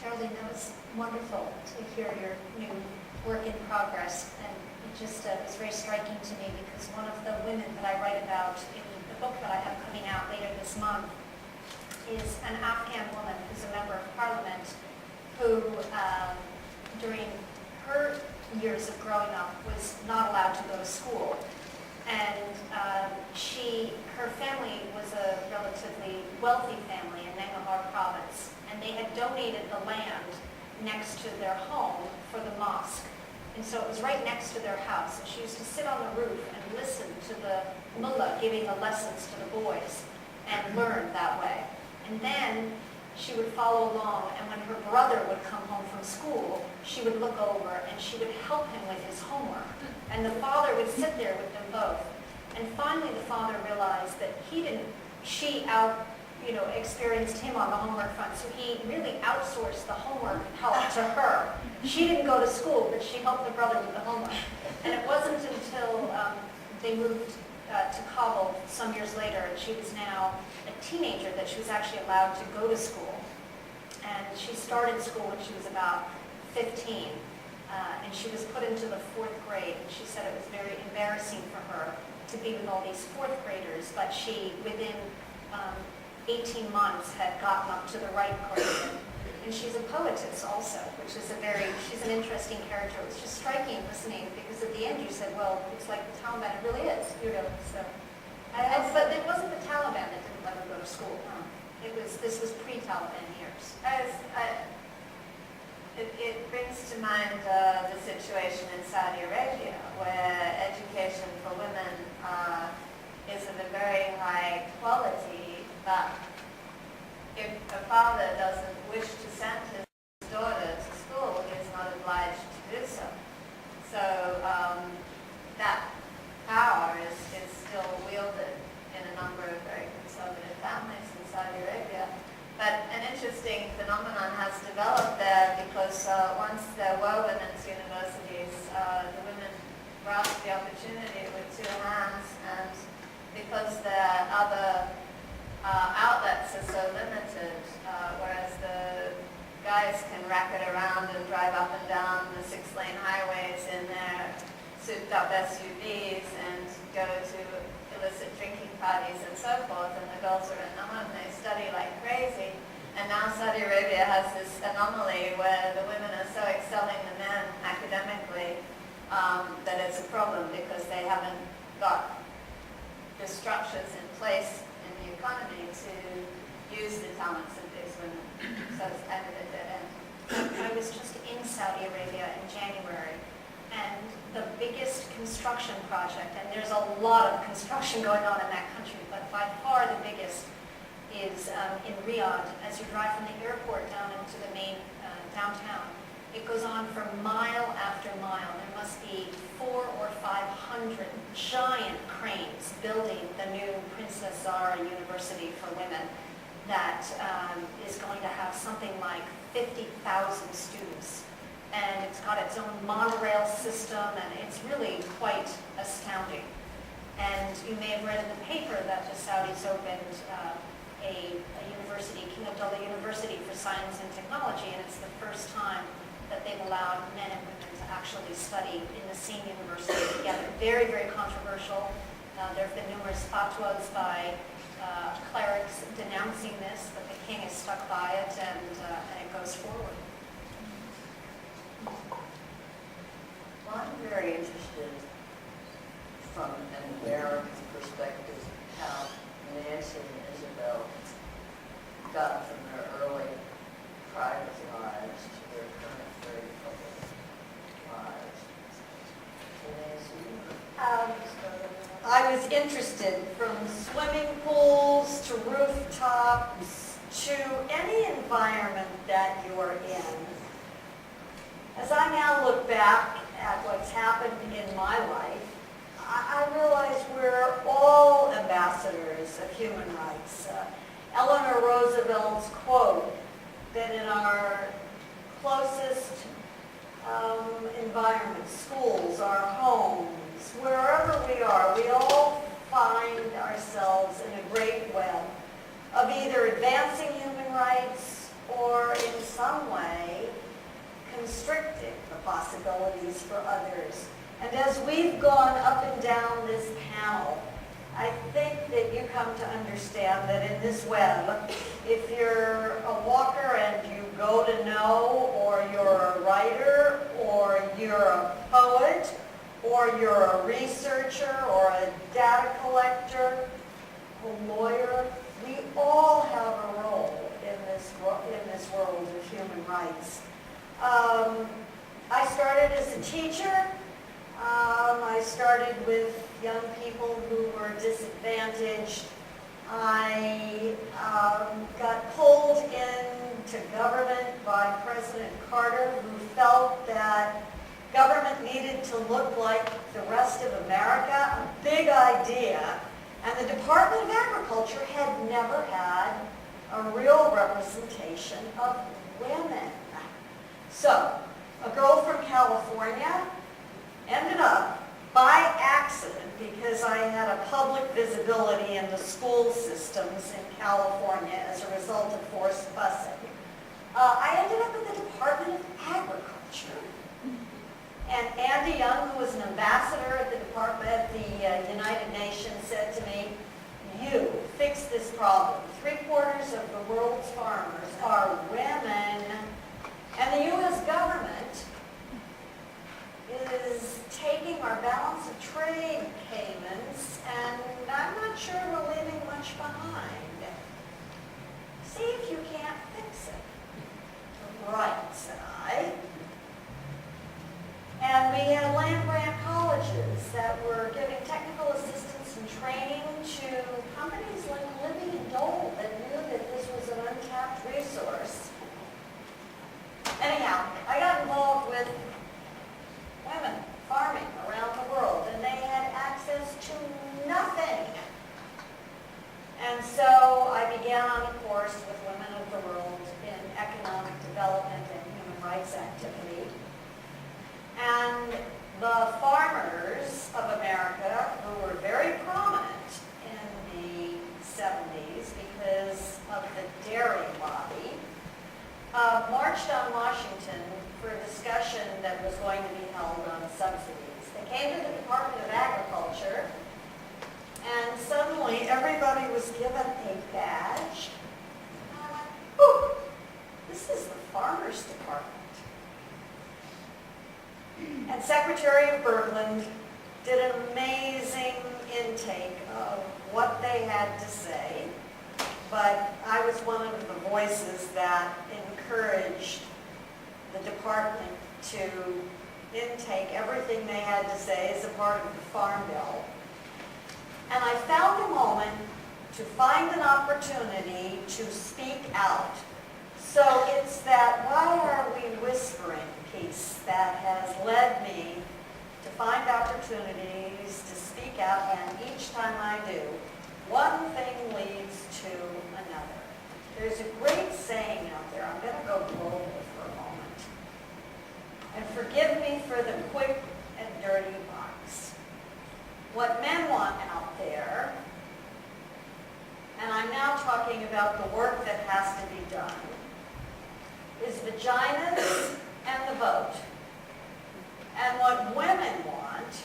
Speaker 4: Geraldine, that was wonderful to hear your new work in progress, and it just was very striking to me because one of the women that I write about in the book that I have coming out later this month is an Afghan woman who's a member of parliament who, during her years of growing up, was not allowed to go to school. And her family was a relatively wealthy family in Nangarhar province, and they had donated the land next to their home for the mosque. And so it was right next to their house. And she used to sit on the roof and listen to the mullah giving the lessons to the boys and learn that way. And then she would follow along, and when her brother would come home from school, she would look over and she would help him with his homework. And the father would sit there with them both. And finally the father realized that she experienced him on the homework front, so he really outsourced the homework help to her. She didn't go to school, but she helped the brother with the homework. And it wasn't until they moved to Kabul some years later, and she was now a teenager, that she was actually allowed to go to school. And she started school when she was about 15, and she was put into the 4th grade, and she said it was very embarrassing for her to be with all these 4th graders, but she, within 18 months, had gotten up to the right grade. And she's a poetess also, which is she's an interesting character. It was just striking listening, because at the end you said, well, it's like the Taliban. It really is, so. But it wasn't the Taliban that didn't let her go to school. This was pre-Taliban years.
Speaker 6: It brings to mind the situation in Saudi Arabia, where education for women is of a very high quality, but if a father doesn't wish to send his daughter to school, he is not obliged to do so. So that power is still wielded in a number of very conservative families in Saudi Arabia. But an interesting phenomenon has developed there, because once there were women's universities, the women grasped the opportunity with 2 hands, and because their other outlets are so limited, whereas the guys can racket around and drive up and down the 6-lane highways in their souped-up SUVs and go to illicit drinking parties and so forth, and the girls are at home, they study like crazy. And now Saudi Arabia has this anomaly where the women are so excelling the men academically that it's a problem, because they haven't got the structures in place in the economy to use the talents of these women. So it's kind of a dead end.
Speaker 4: I was just in Saudi Arabia in January, and the biggest construction project, and there's a lot of construction going on in that country, but by far the biggest is in Riyadh. As you drive from the airport down into the main downtown, it goes on for mile after mile. There must be 400 or 500 giant cranes building the new Princess Zara University for Women that is going to have something like 50,000 students. And it's got its own monorail system, and it's really quite astounding. And you may have read in the paper that the Saudis opened a university, King Abdullah University for Science and Technology, and it's the first time that they've allowed men and women to actually study in the same university together. Very, very controversial. There have been numerous fatwas by clerics denouncing this, but the king is stuck by it, and it goes forward.
Speaker 2: Well, I'm very interested from an American perspective how Nancy and Isobel got from their early private lives to their current very public lives.
Speaker 3: I was interested from swimming pools to rooftops to any environment that you're in. As I now look back at what's happened in my life, I realize we're all ambassadors of human rights. Eleanor Roosevelt's quote that in our closest environments, schools, our homes, wherever we are, we all find ourselves in a great web of either advancing human rights or in some way constricting the possibilities for others. And as we've gone up and down this panel, I think that you come to understand that in this web, if you're a walker and you go to know, or you're a writer, or you're a poet, or you're a researcher, or a data collector, a lawyer, we all have a role in this world of human rights. I started as a teacher. I started with young people who were disadvantaged. I got pulled into government by President Carter, who felt that government needed to look like the rest of America, a big idea. And the Department of Agriculture had never had a real representation of women. So, a girl from California ended up, by accident, because I had a public visibility in the school systems in California as a result of forced busing, I ended up at the Department of Agriculture. And Andy Young, who was an ambassador at the United Nations, said to me, "You fix this problem. 3/4 of the world's farmers are women, and the U.S. government is taking our balance of trade payments, and I'm not sure we're leaving much behind. See if you can't fix it." "Right," said I. And we had land-grant colleges that were giving technical assistance and training to companies like Libby and Dole that knew that this was an untapped resource. Anyhow, I got involved with women farming around the world, and they had access to nothing. And so I began on a course with women of the world in economic development and human rights activity. And the farmers of America, who were very prominent in the 70s because of the dairy lobby, marched on Washington for a discussion that was going to be held on subsidies. They came to the Department of Agriculture, and suddenly everybody was given a badge. And I went, "Ooh, this is the Farmers Department." And Secretary of Bergland did an amazing intake of what they had to say, but I was one of the voices that encouraged the department to intake everything they had to say as a part of the Farm Bill. And I found a moment to find an opportunity to speak out. So it's that "why are we whispering" piece that has led me to find opportunities to speak out, and each time I do, one thing leads to another. There's a great saying out there. I'm going to go global for a moment. And forgive me for the quick and dirty box. What men want out there, and I'm now talking about the work that has to be done, is vaginas and the vote. And what women want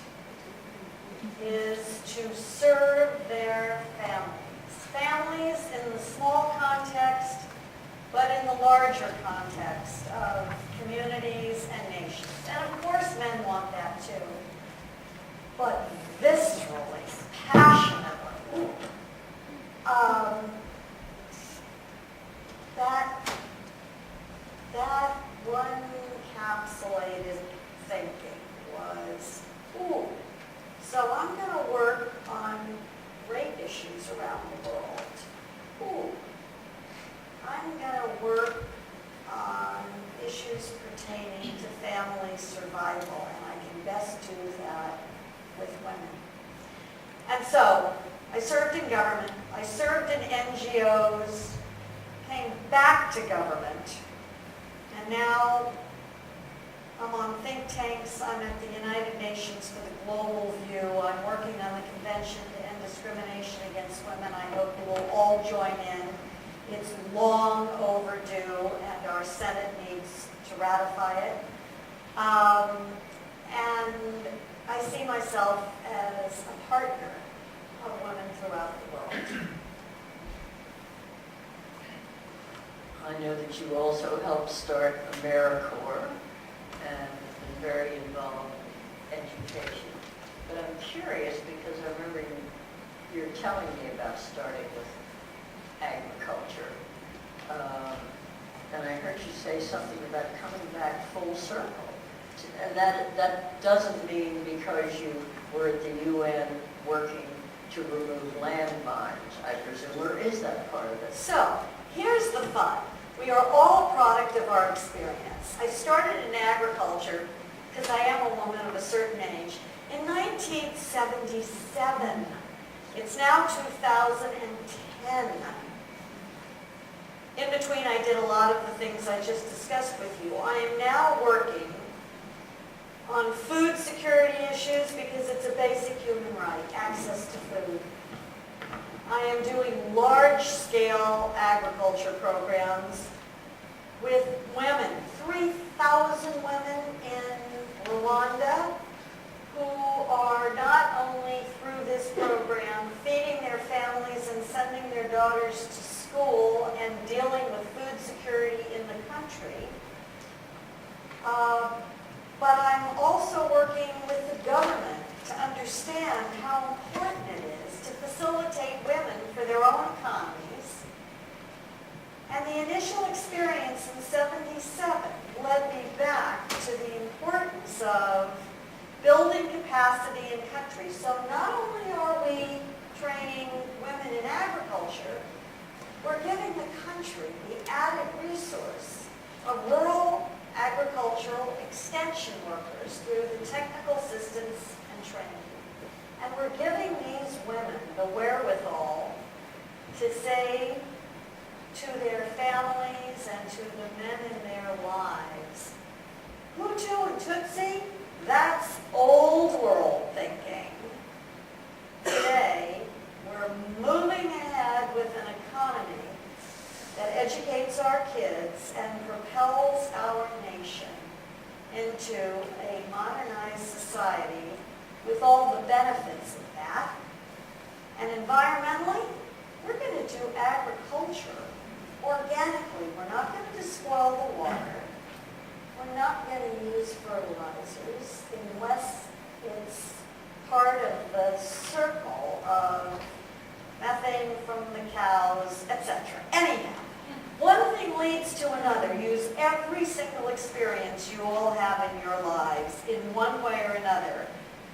Speaker 3: is to serve their families. Families in the small context, but in the larger context of communities and nations. And of course men want that too. But viscerally, passionately, that one encapsulated thinking was, "Ooh, so I'm going to work on rape issues around the world. Ooh, I'm going to work on issues pertaining to family survival, and I can best do that with women." And so I served in government, I served in NGOs, came back to government, and now I'm on think tanks. I'm at the United Nations for the Global View. I'm working on the Convention to End Discrimination Against Women. I hope you will all join in. It's long overdue, and our Senate needs to ratify it. And I see myself as a partner of women throughout the world.
Speaker 2: I know that you also helped start AmeriCorps and been very involved in education. But I'm curious because I remember you're telling me about starting with agriculture. And I heard you say something about coming back full circle. And that doesn't mean because you were at the UN working to remove landmines, I presume, or is that part of it?
Speaker 3: So, here's the fun. We are all a product of our experience. I started in agriculture because I am a woman of a certain age in 1977. It's now 2010. In between, I did a lot of the things I just discussed with you. I am now working on food security issues because it's a basic human right, access to food. I am doing large-scale agriculture programs with women, 3,000 women in Rwanda who are not only through this program feeding their families and sending their daughters to school and dealing with food security in the country, but I'm also working with the government to understand how important it is to facilitate women for their own economies. And the initial experience in '77 led me back to the importance of building capacity in countries. So not only are we training women in agriculture, we're giving the country the added resource of rural agricultural extension workers through the technical assistance and training. And we're giving these women the wherewithal to say to their families and to the men in their lives, Hutu and Tutsi, that's old world thinking. Today, we're moving ahead with an economy that educates our kids and propels our nation into a modernized society with all the benefits of that. And environmentally, we're going to do agriculture organically. We're not going to despoil the water. We're not going to use fertilizers unless it's part of the circle of methane from the cows, etc. Anyhow, one thing leads to another. Use every single experience you all have in your lives in one way or another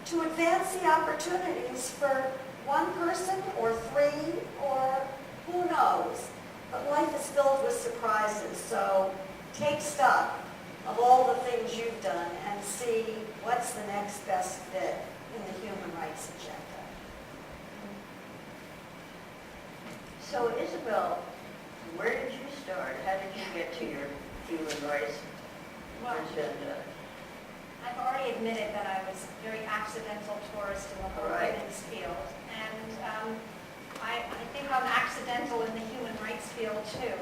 Speaker 3: to advance the opportunities for one person or three or who knows. But life is filled with surprises, so take stock of all the things you've done and see what's the next best fit in the human rights agenda.
Speaker 2: So Isobel, where did you start? How did you get to your human rights agenda?
Speaker 4: I've already admitted that I was a very accidental tourist in the whole
Speaker 2: Right.
Speaker 4: women's field. And I think I'm accidental in the human rights field too.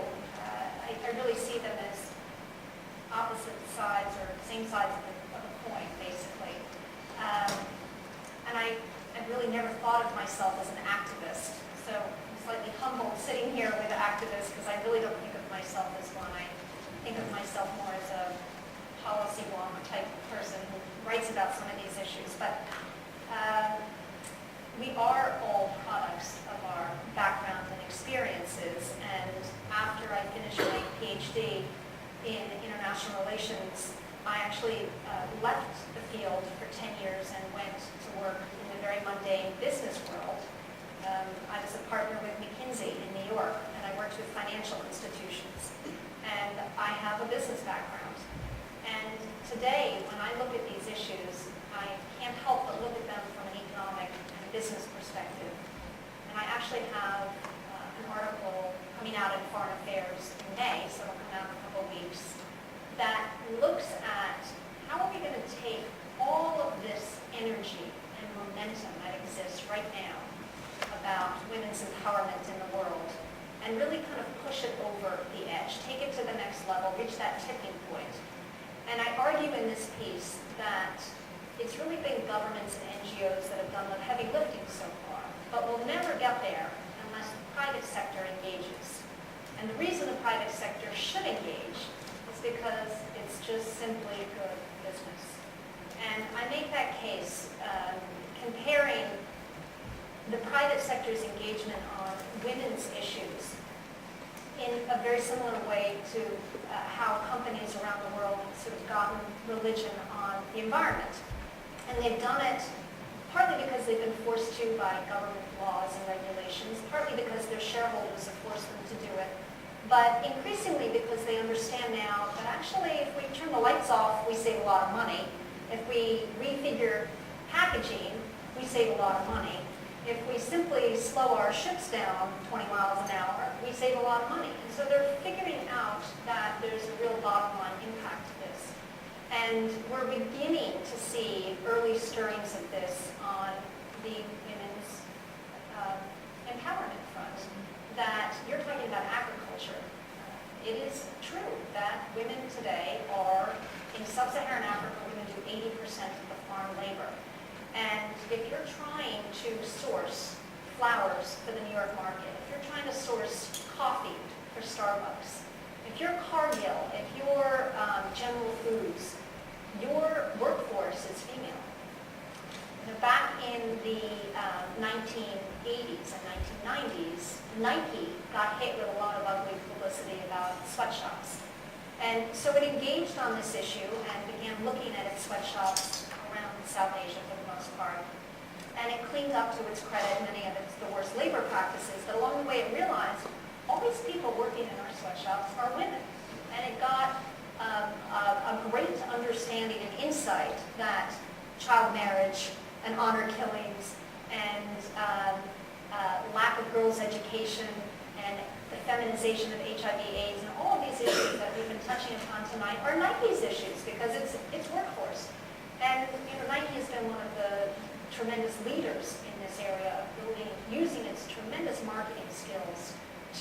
Speaker 4: I really see them as opposite sides or same sides of a coin, basically. And I really never thought of myself as an activist. So I'm slightly humbled sitting here with activists because I really don't think of myself as one. I think of myself more as a policy wonk type person who writes about some of these issues. But we are all products of our background and experiences. And after I finished my PhD in international relations, I actually left the field for 10 years and went to work in the very mundane business world. I was a partner with McKinsey in New York, and I worked with financial institutions. And I have a business background. And today, when I look at these issues, I can't help but look at them from an economic and business perspective. And I actually have an article coming out in Foreign Affairs in May, so it'll come out in a couple of weeks, that looks at how are we going to take all of this energy and momentum that exists right now about women's empowerment in the world and really kind of push it over the edge, take it to the next level, reach that tipping point. And I argue in this piece that it's really been governments and NGOs that have done the heavy lifting so far, but we'll never get there unless the private sector engages. And the reason the private sector should engage is because it's just simply good business. And I make that case comparing the private sector's engagement on women's issues in a very similar way to how companies around the world have sort of gotten religion on the environment. And they've done it partly because they've been forced to by government laws and regulations, partly because their shareholders have forced them to do it, but increasingly because they understand now that actually if we turn the lights off, we save a lot of money. If we refigure packaging, we save a lot of money. If we simply slow our ships down 20 miles an hour, we save a lot of money. And so they're figuring out that there's a real bottom line impact to this. And we're beginning to see early stirrings of this on the women's empowerment front. That you're talking about agriculture. It is true that women today are, in sub-Saharan Africa, women do 80% of the farm labor. And if you're trying to source flowers for the New York market, if you're trying to source coffee for Starbucks, if you're Cargill, if you're General Foods, your workforce is female. Back in the 1980s and 1990s, Nike got hit with a lot of ugly publicity about sweatshops. And so it engaged on this issue and began looking at its sweatshops around South Asia for the most part. And it cleaned up to its credit many of its the worst labor practices, but along the way it realized all these people working in our sweatshops are women. And it got a great understanding and insight that child marriage and honor killings and lack of girls' education and the feminization of HIV/AIDS and all of these issues that we've been touching upon tonight are Nike's issues because it's workforce. And Nike has been one of the tremendous leaders in this area of building, using its tremendous marketing skills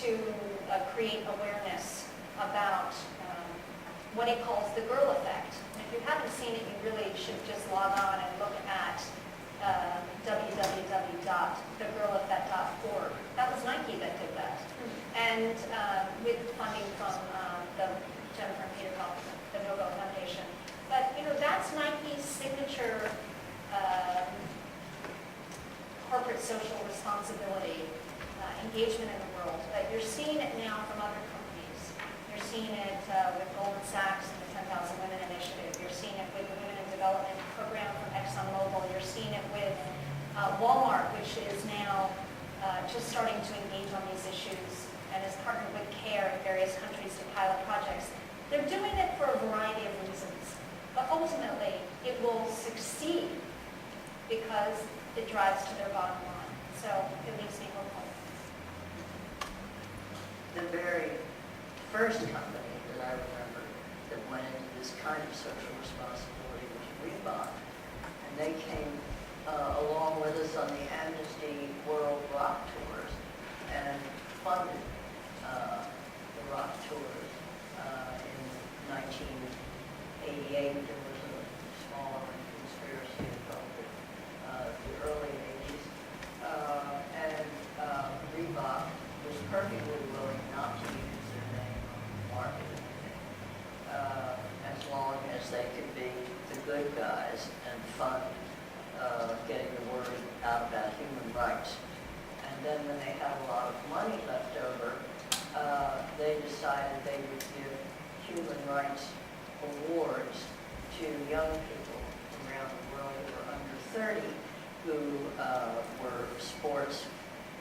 Speaker 4: to create awareness about what it calls the girl effect. And if you haven't seen it, you really should just log on and look at www.thegirleffect.org. That was Nike that did that. And with funding from the Jennifer and Peter Kaufman, the Nobel Foundation. But that's Nike's signature corporate social responsibility, engagement in the world. But you're seeing it now from other companies. You're seeing it with Goldman Sachs and the 10,000 Women Initiative. You're seeing it with the Women in Development program from ExxonMobil. You're seeing it with Walmart, which is now just starting to engage on these issues and has partnered with CARE in various countries to pilot projects. They're doing it for a variety of reasons, but ultimately it will succeed because it drives to their bottom line. So it leaves me hopeful.
Speaker 2: The very first company that I remember that went into this kind of social responsibility was Rubin, and they came along with us on the Amnesty World Rock Tours and funded the rock tours in 1988. There was a smaller conspiracy about the early 80s, and Reebok was perfectly willing not to use their name on the market as long as they could be the good guys and fund getting the word out about human rights. And then when they had a lot of money left over, they decided they would give human rights awards to young people around the world who were under 30 who were sports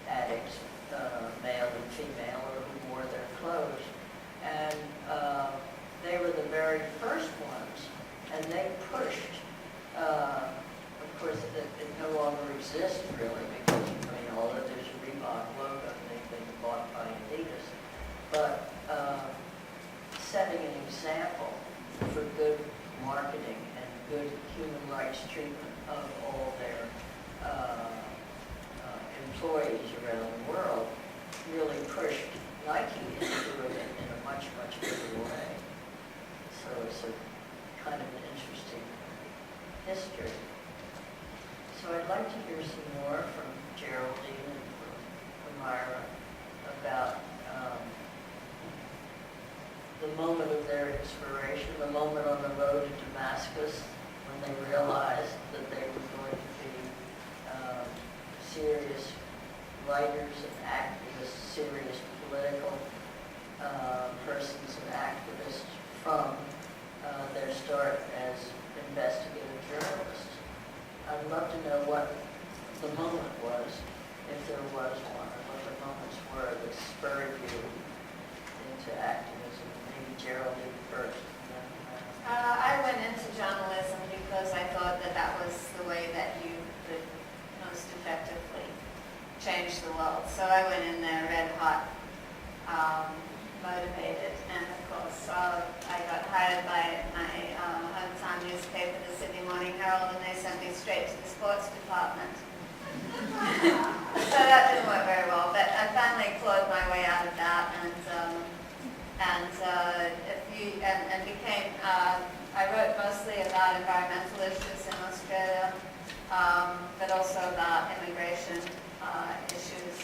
Speaker 2: addicts, male and female, or who wore their clothes. And they were the very first ones, and they pushed, of course it no longer exists really, because although there's a Reebok logo, they've been bought by Adidas, but setting an example for good marketing and good human rights treatment of all their employees around the world really pushed kind of an interesting history. So I'd like to hear some more from Geraldine and from Humaira about the moment of their inspiration, the moment on the road to Damascus when they realized that they were going to be serious writers and activists, serious political persons and activists from their start as investigative journalists. I'd love to know what the moment was, if there was one, or what the moments were that spurred you into activism. Maybe Geraldine first.
Speaker 6: I went into journalism because I thought that that was the way that you could most effectively change the world. So I went in there red hot, motivated, and of course I got hired by my hometown newspaper, the Sydney Morning Herald, and they sent me straight to the sports department. So that didn't work very well, but I finally clawed my way out of that and became, I wrote mostly about environmental issues in Australia, but also about immigration issues,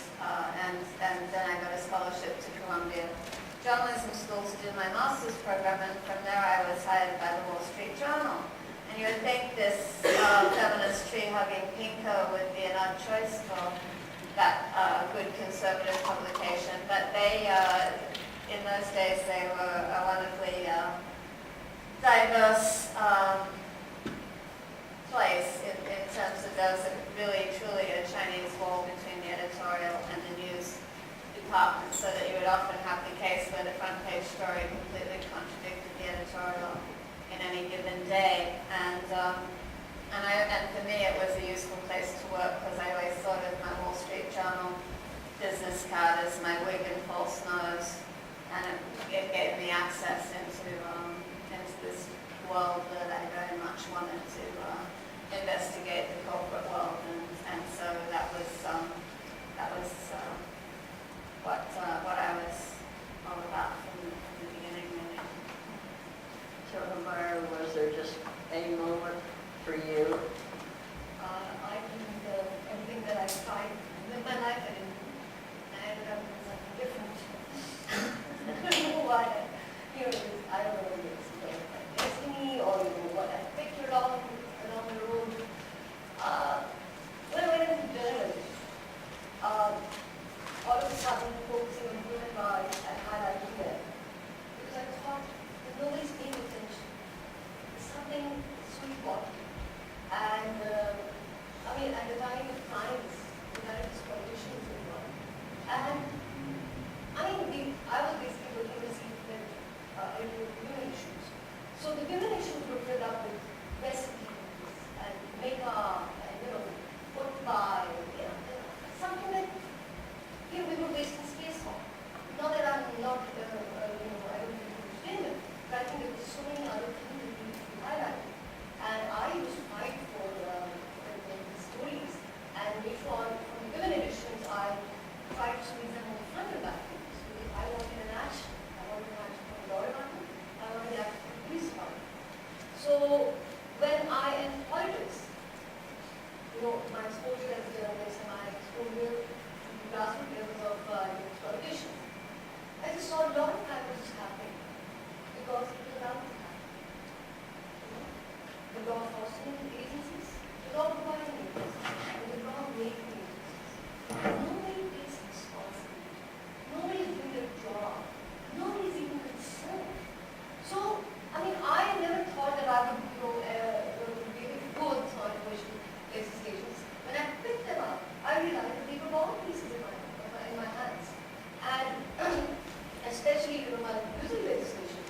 Speaker 6: and then I got a scholarship to Columbia Journalism School to do my master's program, and from there I was hired by the Wall Street Journal. And you would think this feminist tree-hugging pinko would be an odd choice for that good conservative publication, but they, in those days, they were a wonderfully diverse place in terms of there was really, truly a Chinese wall between the editorial and the news department, so that you would often have the case where the front page story completely contradicted the editorial in any given day, and for me it was a useful place to work because I always thought of my Wall Street Journal business card as my wig and false nose, and it gave me access into this world that I very much wanted to investigate, the corporate world, and so that was what I was all about from the beginning, really.
Speaker 2: So Humaira, was there just a moment for you?
Speaker 5: I think everything that I tried in my life, I ended up with something different. I don't know why. I don't know whether it's like destiny or what I picked along the road. When I went into journalism, all of a sudden focusing on human rights, I had an idea. Because I thought that nobody's paying attention. It's something sweet spot. And at the time of times, the kind of politicians and all. And I was basically looking to see into women issues. So the women issues were filled up with recipes and makeup and football, something that we were wasting space on. Not that I'm not, I don't think it, but I think there were so many other things that need to be highlighted. And I used to fight for the stories, and later on, from the women editions, I tried to squeeze them on the front and back pages, because I wanted an action. I wanted an action from the law department, I wanted an action from the police department. So when I entered politics, my exposure as a journalist and my exposure to the grassroots levels of politicians, I just saw a lot of activism happening because it was allowed to happen. The law fostering agencies, the law providing agencies, and the law making agencies. Nobody takes responsibility. Nobody's doing their job. Nobody's even concerned. So, I never thought that I would, be able to go on social places stations. When I picked them up, I realized that they were all pieces in my hands. And especially, my music legislation.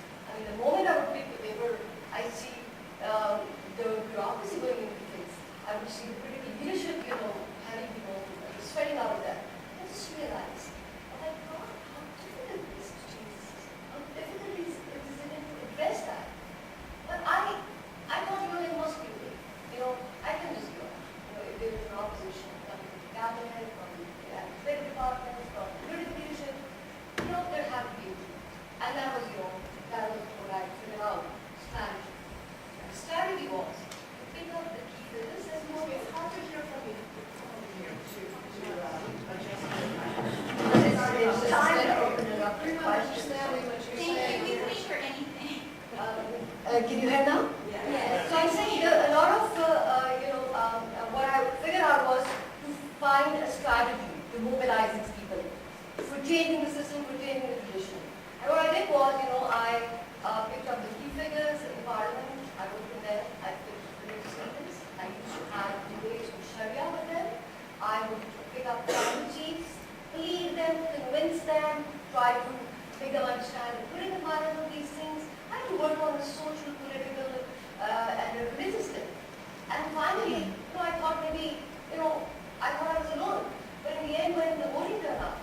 Speaker 5: The moment I would pick the paper, I see the bureaucracy going into things. I would see the political leadership, having, spreading out of that. I just realized, oh my God, how difficult it is to change the system. How difficult it is to address that. But I thought, it must be a way. I can just go. If there is an opposition coming from the cabinet, from the executive department, from the political leadership, there had to be a way. And that was what I figured out, Spanish. find a strategy to mobilize these people for changing the system, for changing the tradition. And what I did was, I picked up the key figures in the parliament. I went to them, I picked the legislators. I used to have debates with Sharia with them. I would pick up the army chiefs, lead them, convince them, try to make them understand the political violence of these things. I had to work on the social, political, and the religious thing. And finally, I thought maybe, I thought I was alone. But in the end, when the voting turned up,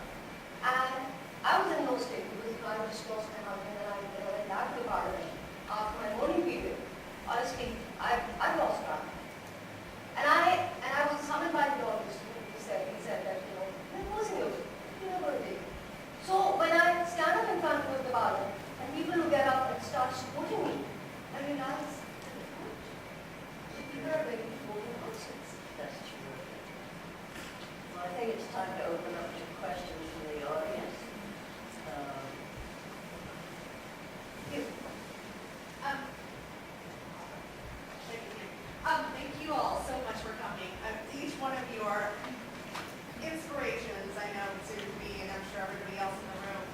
Speaker 5: and I was in no state because I just lost my husband and I went back to the parliament after my voting period. Honestly, I lost track. And I was summoned by the office. He said that, we're losing you. You're not going to take it. So when I stand up in front of the parliament and people who get up and start supporting me, I realize people are ready to vote in nonsense.
Speaker 2: That's true. Well, I think it's time to open up to questions from the audience.
Speaker 7: Thank you all so much for coming. Each one of you are inspirations, I know, to me and I'm sure everybody else in the room.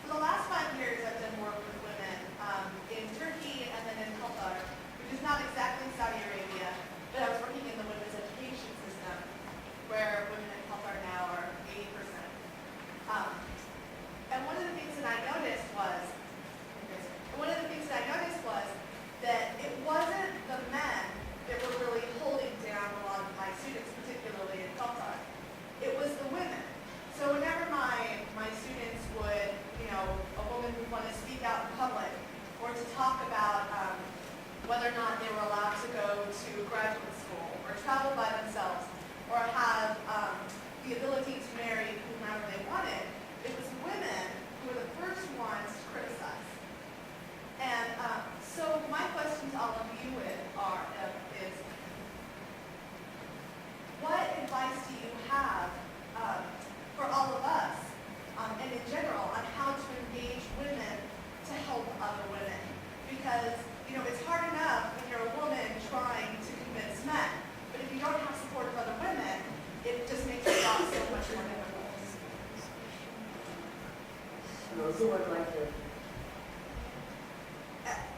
Speaker 7: For the last 5 years, I've done work with women in Turkey and then in Qatar, which is not exactly Saudi Arabia, but I was working in the women's education system, where women in Qatar now are 80%. And one of the things that I noticed was that it wasn't the men that were really holding down a lot of my students, particularly in Qatar. It was the women. So whenever my students would, a woman would want to speak out in public or to talk about whether or not they were allowed to go to graduate school or travel by themselves or have the ability to marry whomever they wanted, it was women who were the first ones to criticize. And so my question to all of you is, what advice do you have for all of us, and in general, on how to engage women to help other women? Because, it's hard enough when you're a woman trying to convince men, but if you don't have support of other women, it just makes your job so much more difficult.
Speaker 2: Who would like to?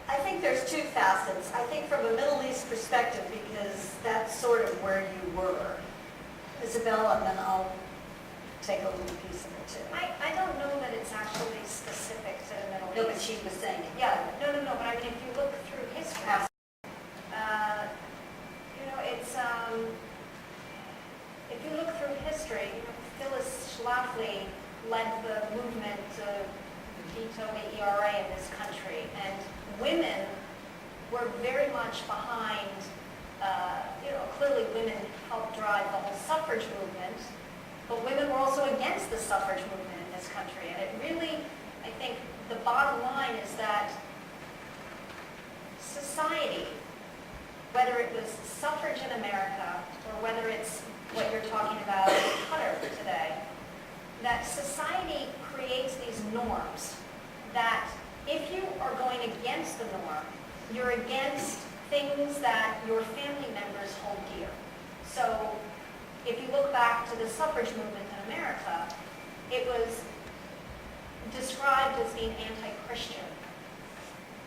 Speaker 8: I think there's two facets. I think from a Middle East perspective, because that's sort of where you were, Isobel, and then I'll take a little piece of it too.
Speaker 4: I don't know that it's actually specific to the Middle East.
Speaker 8: No, but she was saying it.
Speaker 4: Yeah, no, but I mean, if you look through history, it's, if you look through history, Phyllis Schlafly led the movement to veto the ERA in this country, and women were very much behind, clearly women helped drive the whole suffrage movement, but women were also against the suffrage movement in this country. And it really, I think the bottom line is that society, whether it was suffrage in America or whether it's what you're talking about in Qatar today, that society creates these norms that if you are going against the norm, you're against things that your family members hold dear. So if you look back to the suffrage movement in America, it was described as being anti-Christian.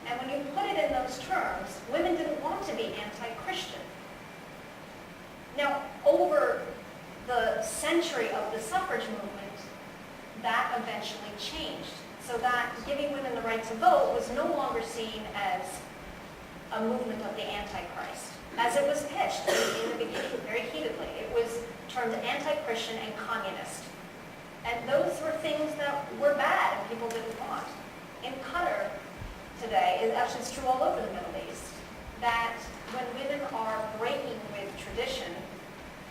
Speaker 4: And when you put it in those terms, women didn't want to be anti-Christian. Now, over the century of the suffrage movement, that eventually changed. So that giving women the right to vote was no longer seen as a movement of the Antichrist, as it was pitched in the beginning very heatedly. It was termed anti-Christian and communist. And those were things that were bad and people didn't want. In Qatar today, it's true all over the Middle East, that when women are breaking with tradition,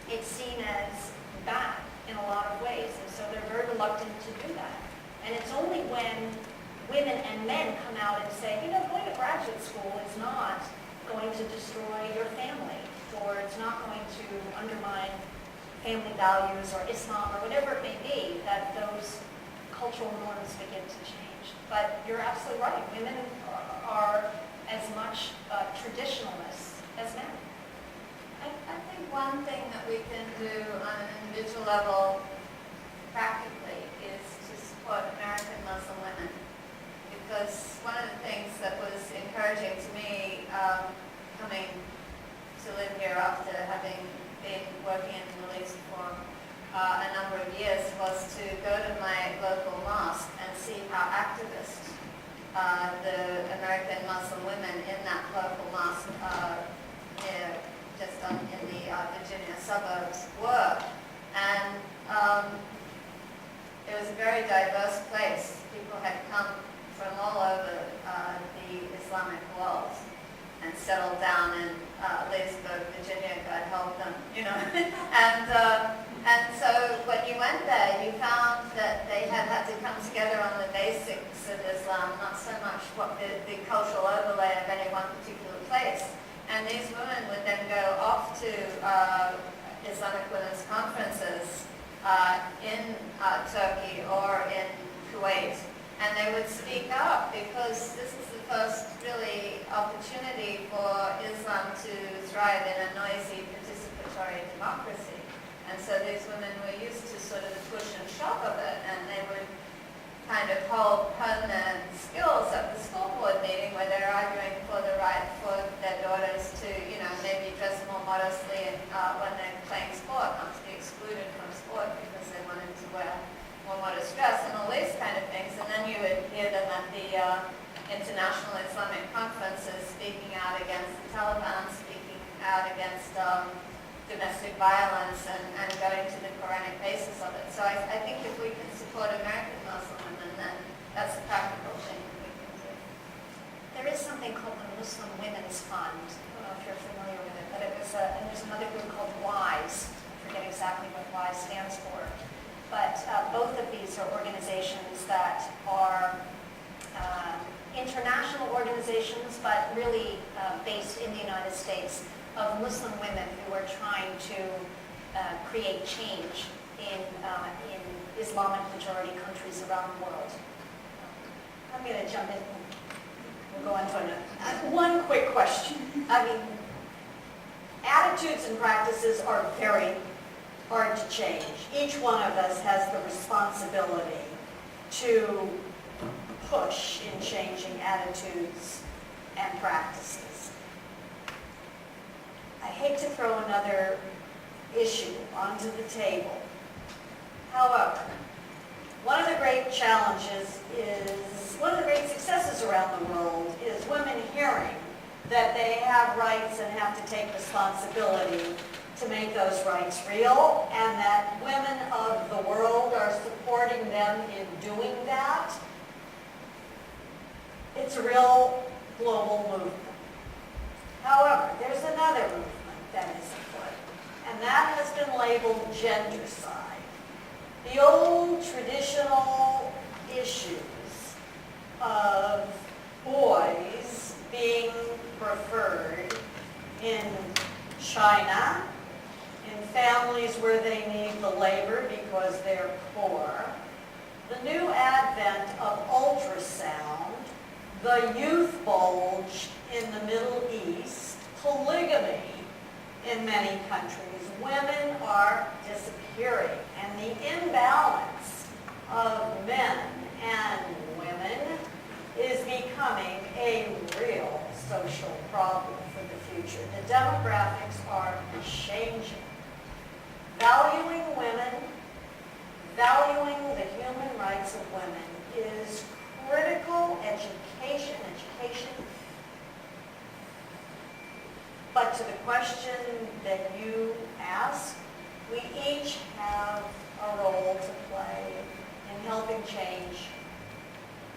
Speaker 4: it's seen as bad in a lot of ways. And so they're very reluctant to do that. And it's only when women and men come out and say, going to graduate school is not going to destroy your family, or it's not going to undermine family values or Islam or whatever it may be, that those cultural norms begin to change. But you're absolutely right. Women are as much traditionalists as men.
Speaker 7: I think
Speaker 6: one thing that we can do on an individual level practically is to support American Muslim women. Because one of the things that was encouraging to me coming to live here after having been working in the Middle East for a number of years was to go to my local mosque and see how activist the American Muslim women in that local mosque just in the Virginia suburbs were. And it was a very diverse place. People had come from all over the Islamic world and settled down in Leesburg, Virginia, God help them, you know. And so when you went there, you found that they had to come together on the basics of Islam, not so much what the cultural overlay of any one particular place. And these women would then go off to Islamic women's conferences in Turkey or in Kuwait. And they would speak up because this is the first really opportunity for Islam to thrive in a noisy participatory democracy. And so these women were used to sort of the push and shove of it, and they would kind of hone their skills at the school board meeting where they're arguing for the right for their daughters to, you know, maybe dress more modestly when they're playing sport, not to be excluded from sport because they wanted to wear more modest dress and all these kind of things. And then you would hear them at the international Islamic conferences speaking out against the Taliban, speaking out against domestic violence and going to the Quranic basis of it. So I think if we can support American Muslim women, then that's a practical thing that we can do.
Speaker 4: There is something called the Muslim Women's Fund. I don't know if you're familiar with it, but and there's another group called Awais. I forget exactly what Awais stands for. But both of these are organizations that are international organizations, but really based in the United States, of Muslim women who are trying to create change in Islamic majority countries around the world. I'm going to jump in. We'll go on to another.
Speaker 8: One quick question. I mean, attitudes and practices are very hard to change. Each one of us has the responsibility to push in changing attitudes and practices. I hate to throw another issue onto the table. However, one of the great challenges is, one of the great successes around the world is women hearing that they have rights and have to take responsibility to make those rights real, and that women of the world are supporting them in doing that. It's a real global movement. However, there's another movement that is afoot, and that has been labeled gendercide. The old traditional issues of boys being preferred in China, in families where they need the labor because they're poor, the new advent of ultrasound, the youth bulge in the Middle East, polygamy in many countries. Women are disappearing, and the imbalance of men and women is becoming a real social problem for the future. The demographics are changing. Valuing women, valuing the human rights of women is critical. Education. But to the question that you asked, we each have a role to play in helping change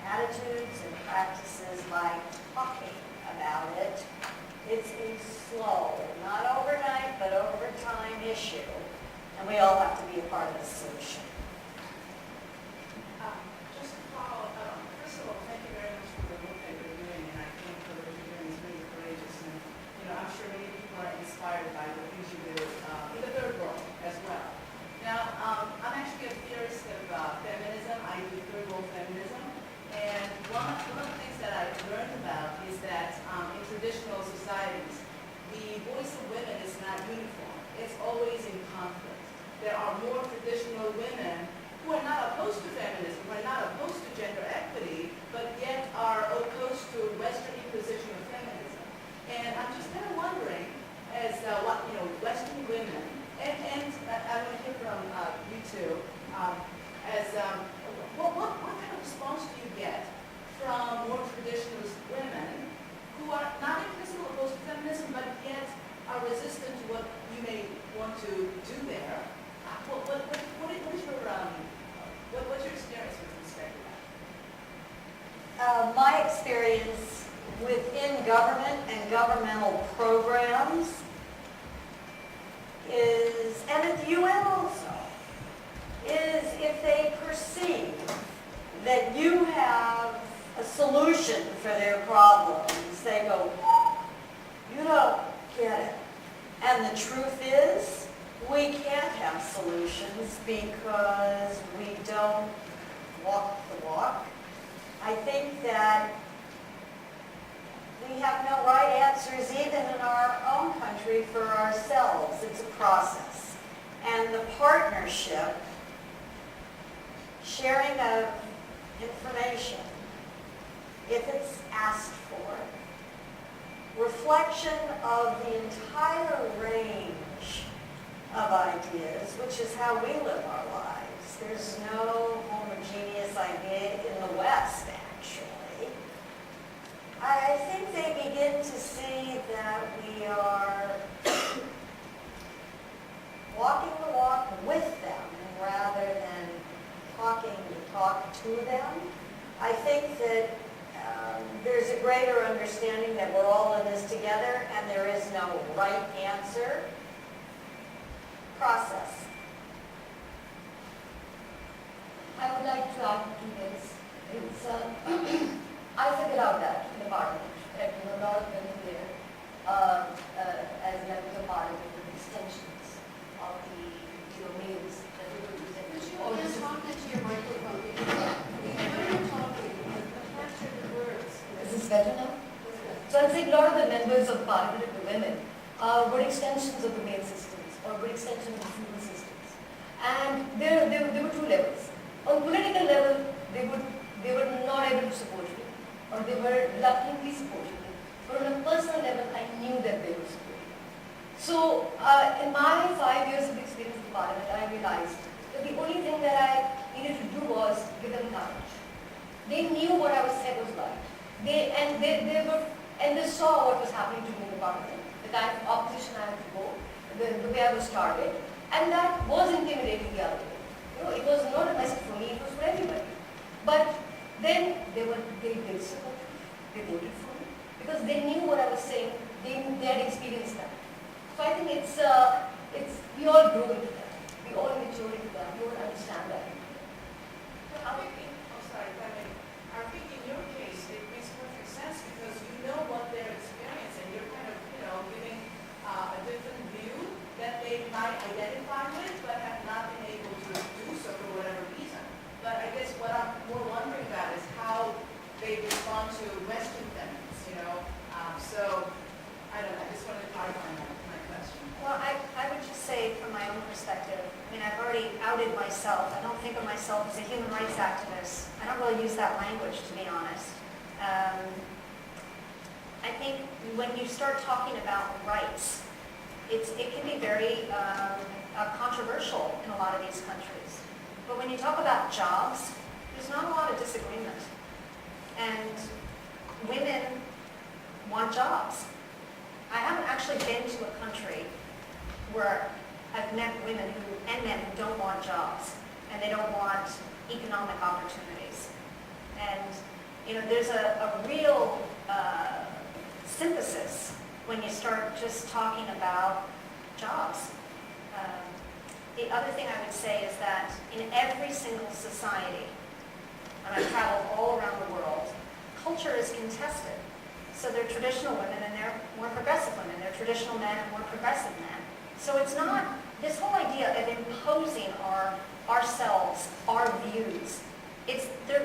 Speaker 8: attitudes and practices by talking about it. It's a slow, not overnight, but over time issue, and we all have to be a part of the solution.
Speaker 9: Just to follow up, first of all, thank you very much for the work that you're doing, and I think the work you're doing is really courageous. And I'm sure many people are inspired by the things you do in the third world as well. Now, I'm actually a theorist of feminism. I do third world feminism, and one of the things that I've learned about is that in traditional societies, the voice of women is not uniform. It's more traditional women who are not opposed to feminism, who are not opposed to gender equity, but yet are opposed to Western imposition of feminism. And I'm just kind of wondering, as Western women, and I want to hear from you two, what kind of response do you get from more traditionalist women who are not in principle opposed to feminism, but yet are resistant to what you may want to do there? What's your experience with respect to that?
Speaker 8: My experience within government and governmental programs is, and at the UN also, is if they perceive that you have a solution for their problems, they go, you don't get it. And the truth is, we can't have solutions because we don't walk the walk. I think that we have no right answers even in our own country for ourselves. It's a process. And the partnership, sharing of information, if it's asked for, reflection of the entire range of ideas, which is how we live our lives. There's no homogeneous idea in the West, actually. I think they begin to see that we are walking the walk with them rather than talking the talk to them. I think that there's a greater understanding that we're all in this together and there is no right answer. Process.
Speaker 5: I would like to add to this. It's, I figured out that in the parliament, that a lot of women there, as members of parliament, with extensions of the males that they were using.
Speaker 3: Could you again talk into your microphone? When you're talking, capture the words.
Speaker 5: Is this better now? So I'm saying a lot of the members of parliament, the women, were extensions of the male systems, or were extensions of the female systems. And there were two levels. On political level, they were not able to support me, or they were reluctantly supporting me. But on a personal level, I knew that they were supporting me. So in my 5 years of experience in parliament, I realized that the only thing that I needed to do was give them courage. They knew what I was saying was right. They saw what was happening to me in the parliament, the kind of opposition I had to go, the way I was targeted, and that was intimidating the other way. It was not a message for me, it was for everybody. But then they did support me, they voted for me, because they knew what I was saying, they had experienced that. So I think we all grow into that, we all mature into that, we all understand that.
Speaker 9: I think in your case, it makes perfect sense because you know what they're experiencing. You're kind of, giving a different view that they might identify with, but have not been able to do so for whatever reason. But I guess what I'm more wondering about is how they respond to Western feminists, So, I don't know, I just wanted to clarify my question.
Speaker 4: Well, I would just say from my own perspective, I've already outed myself. I don't think of myself as a human rights activist. I don't really use that language, to be honest. I think when you start talking about rights, it can be very controversial in a lot of these countries. But when you talk about jobs, there's not a lot of disagreement. And women want jobs. I haven't actually been to a country where I've met women and men who don't want jobs and they don't want economic opportunities. And there's a real synthesis when you start just talking about jobs. The other thing I would say is that in every single society, and I've traveled all around the world, culture is contested. So there are traditional women and there are more progressive women. There are traditional men and more progressive men. So it's not this whole idea of imposing ourselves, our views.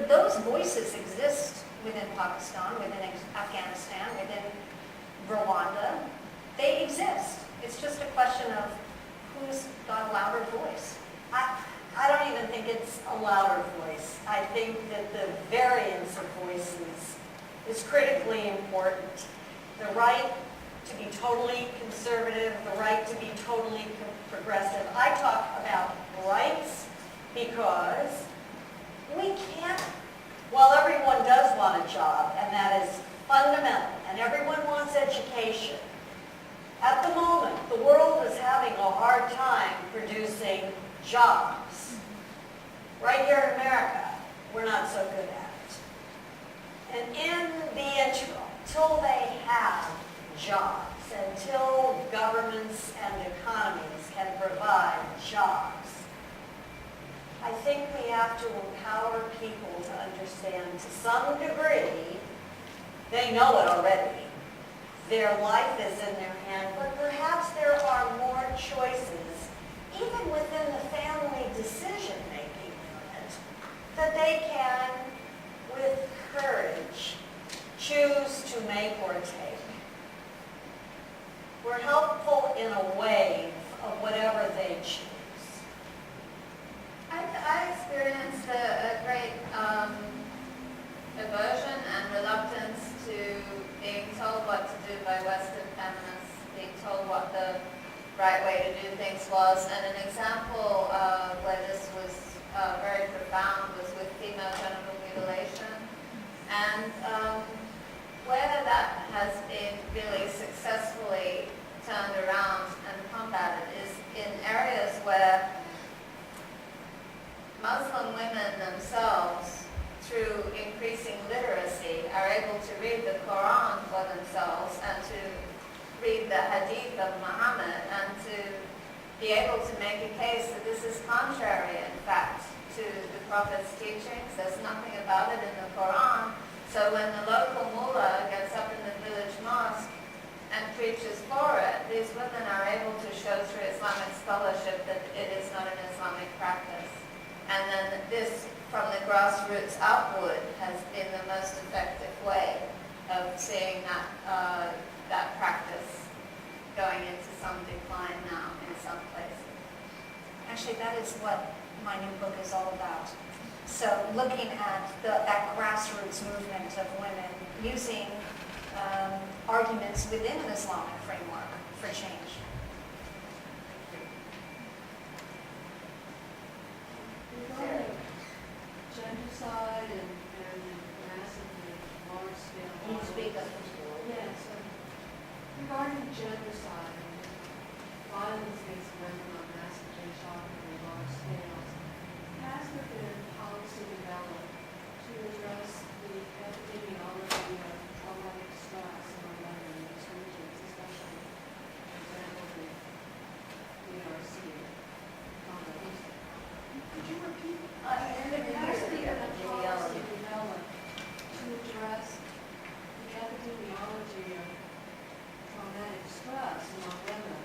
Speaker 4: Those voices exist within Pakistan, within Afghanistan, within Rwanda. They exist. It's just a question of who's got a louder voice.
Speaker 8: I don't even think it's a louder voice. I think that the variance of voices is critically important. The right to be totally conservative, the right to be totally progressive. I talk about rights because we can't, while everyone does want a job, and that is fundamental, and everyone wants education, at the moment, the world is having a hard time producing jobs. Right here in America, we're not so good at it. And in the interim, until they have jobs, until governments and economies can provide jobs, I think we have to empower people to understand to some degree, they know it already. Their life is in their hand, but perhaps there are more choices, even within the family decision-making unit, that they can, with courage, choose to make or take. We're helpful in a wave of whatever they choose.
Speaker 6: I experienced a great aversion and reluctance to being told what to do by Western feminists, being told what the right way to do things was. And an example where this was very profound was with female genital mutilation. And where that has been really successfully turned around and combated is in areas where Muslim women themselves, through increasing literacy, are able to read the Quran for themselves and to read the Hadith of Muhammad and to be able to make a case that this is contrary, in fact, to the Prophet's teachings. There's nothing about it in the Quran. So when the local mullah gets up in the village mosque and preaches for it, these women are able to show through Islamic scholarship that it is not an Islamic practice. And then this, from the grassroots upward, has been the most effective way of seeing that, that practice going into some decline now in some places.
Speaker 4: Actually, that is what my new book is all about. So looking at that grassroots movement of women using arguments within an Islamic framework for change.
Speaker 10: Regarding genocide and massively large-scale
Speaker 2: Can you speak up?
Speaker 10: Yes. Regarding genocide and violence against women on massive genocide and large scales, has there been policy developed to address the epidemiology of traumatic stress among women in these regions, especially, for example, the DRC, Congo East? Could you repeat? Has there been a policy developed to address the epidemiology of traumatic stress among women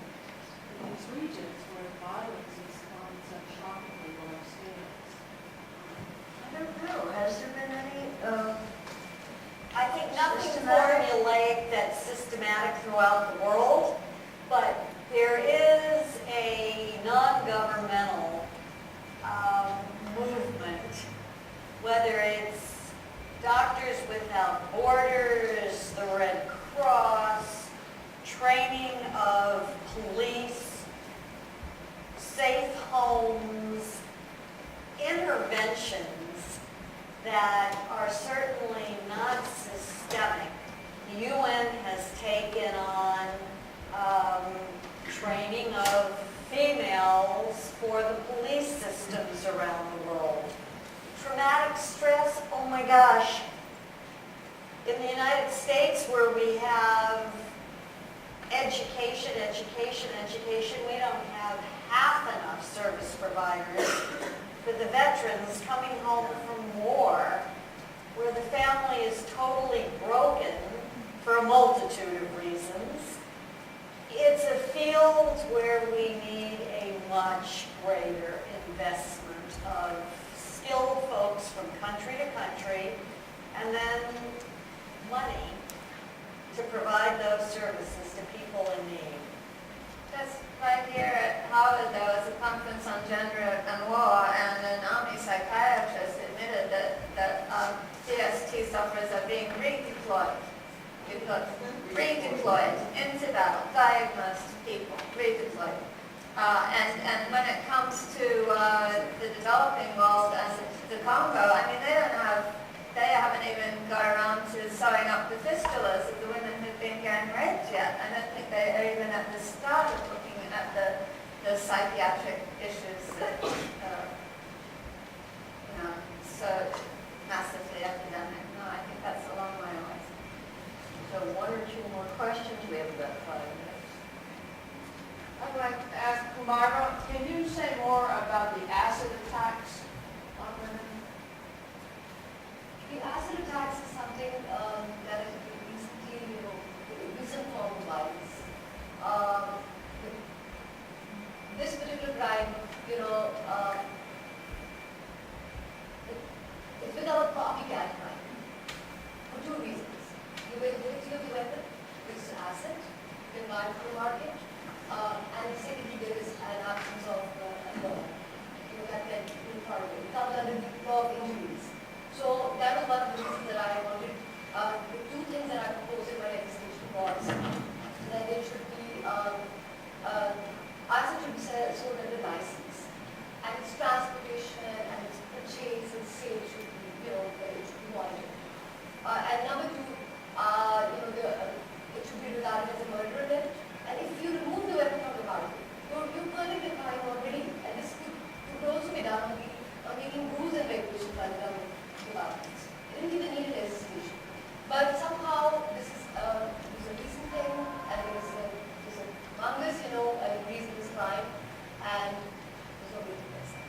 Speaker 10: in these regions where violence is on such shockingly large scales?
Speaker 2: I don't know. Has there been any?
Speaker 8: I think nothing formulaic that's systematic throughout the world, but there is a non-governmental movement, whether it's Doctors Without Borders, the Red Cross, training of police, safe homes, interventions that are certainly not systemic. The UN has taken on training of females for the police systems around the world. Traumatic stress, oh my gosh. In the United States, where we have education, we don't have half enough service providers for the veterans coming home from war, where the family is totally broken for a multitude of reasons. It's a field where we need a much greater investment of skilled folks from country to country, and then money to provide those services to people in need.
Speaker 6: Just right here at Harvard, there was a conference on gender and redeployed. Redeployed into battle, diagnosed people, redeployed. And when it comes to the developing world and the Congo, I mean, they haven't even got around to sewing up the fistulas of the women who've been gang raped yet. I don't think they are even at the start of looking at the psychiatric issues that, so massively epidemic. No, I think that's a long way away.
Speaker 2: So one or two more questions, we have about 5 minutes.
Speaker 10: I'd like to ask Humaira, can you say more about the acid attacks on women?
Speaker 5: The acid attacks is something that has been recently, recent form of violence. This particular crime, it's become a copycat crime for 2 reasons. The availability of the weapon, which is acid, you can buy it from the market, and secondly, there is an absence of law. That can be part of it. It comes under the law of injuries. So that was one of the reasons that I wanted, the 2 things that I proposed in my legislation was that there should be, acid should be sold under license, and its transportation and its purchase and sale should be, it should be monitored. And number 2, it should be regarded as a murder event. And if you remove the weapon from the market, you're committing the crime already, and this could also be done on making rules and regulations by the government departments. It didn't even need legislation. But somehow this is a recent thing, and there's a fungus, an increase in this crime, and there's no way to fix it.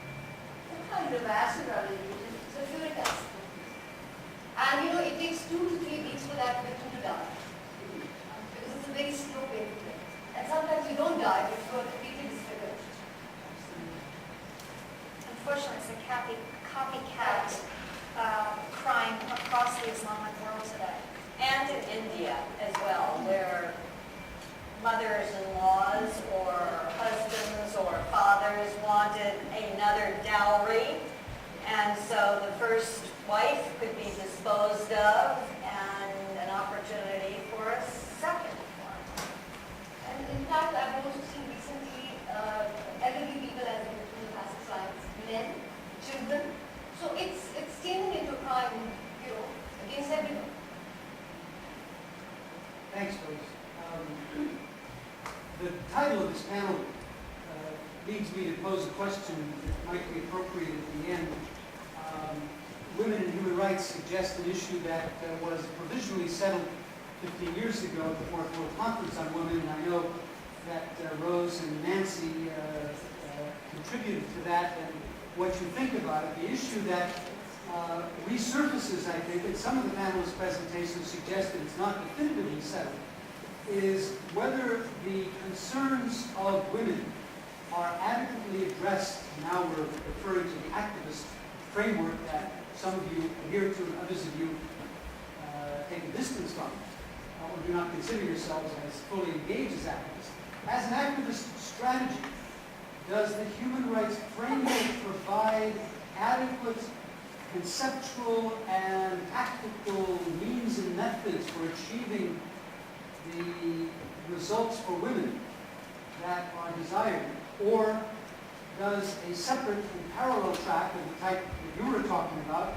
Speaker 8: What kind of acid are they using?
Speaker 5: Sulfuric acid. And it takes 2 to 3 weeks for that victim to die. Because it's a very slow painful thing. And sometimes you don't die, but you are completely disfigured.
Speaker 4: Unfortunately, it's a copycat crime across the Islamic world today.
Speaker 8: And in India as well, where mothers-in-laws or husbands or fathers wanted another dowry, and so the first wife could be disposed of and an opportunity for a second one.
Speaker 5: And in fact, I've also seen recently elderly people as victims of acid crimes, men, children. So it's turning into a crime, against everyone.
Speaker 11: Thanks, folks. The title of this panel leads me to pose a question that might be appropriate at the end. Women and human rights suggest an issue that was provisionally settled 15 years ago at the Fourth World Conference on Women, and I know that Rose and Nancy contributed to that and what you think about it. The issue that resurfaces, I think, and some of the panelists' presentations suggested it's not definitively settled, is whether the concerns of women are adequately addressed. Now we're referring to the activist framework that some of you adhere to and others of you take a distance from, or do not consider yourselves as fully engaged as activists. As an activist strategy, does the human rights framework provide adequate conceptual and tactical means and methods for achieving the results for women that are desired? Or does a separate and parallel track of the type that you were talking about,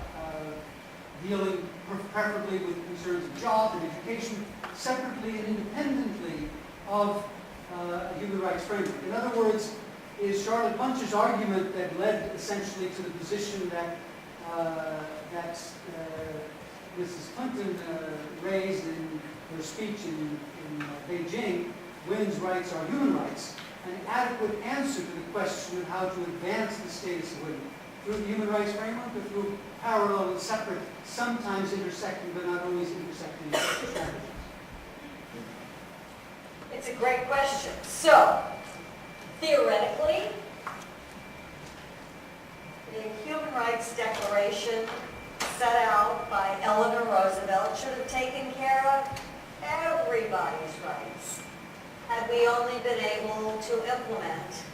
Speaker 11: dealing preferably with concerns of job and education, separately and independently of a human rights framework? In other words, is Charlotte Bunch's argument that led essentially to the position that Mrs. Clinton raised in her speech in Beijing, women's rights are human rights, an adequate answer to the question of how to advance the status of women? Through the human rights framework or through parallel and separate, sometimes intersecting but not always intersecting strategies?
Speaker 8: It's a great question. So, theoretically, the Human Rights Declaration set out by Eleanor Roosevelt should have taken care of everybody's rights had we only been able to implement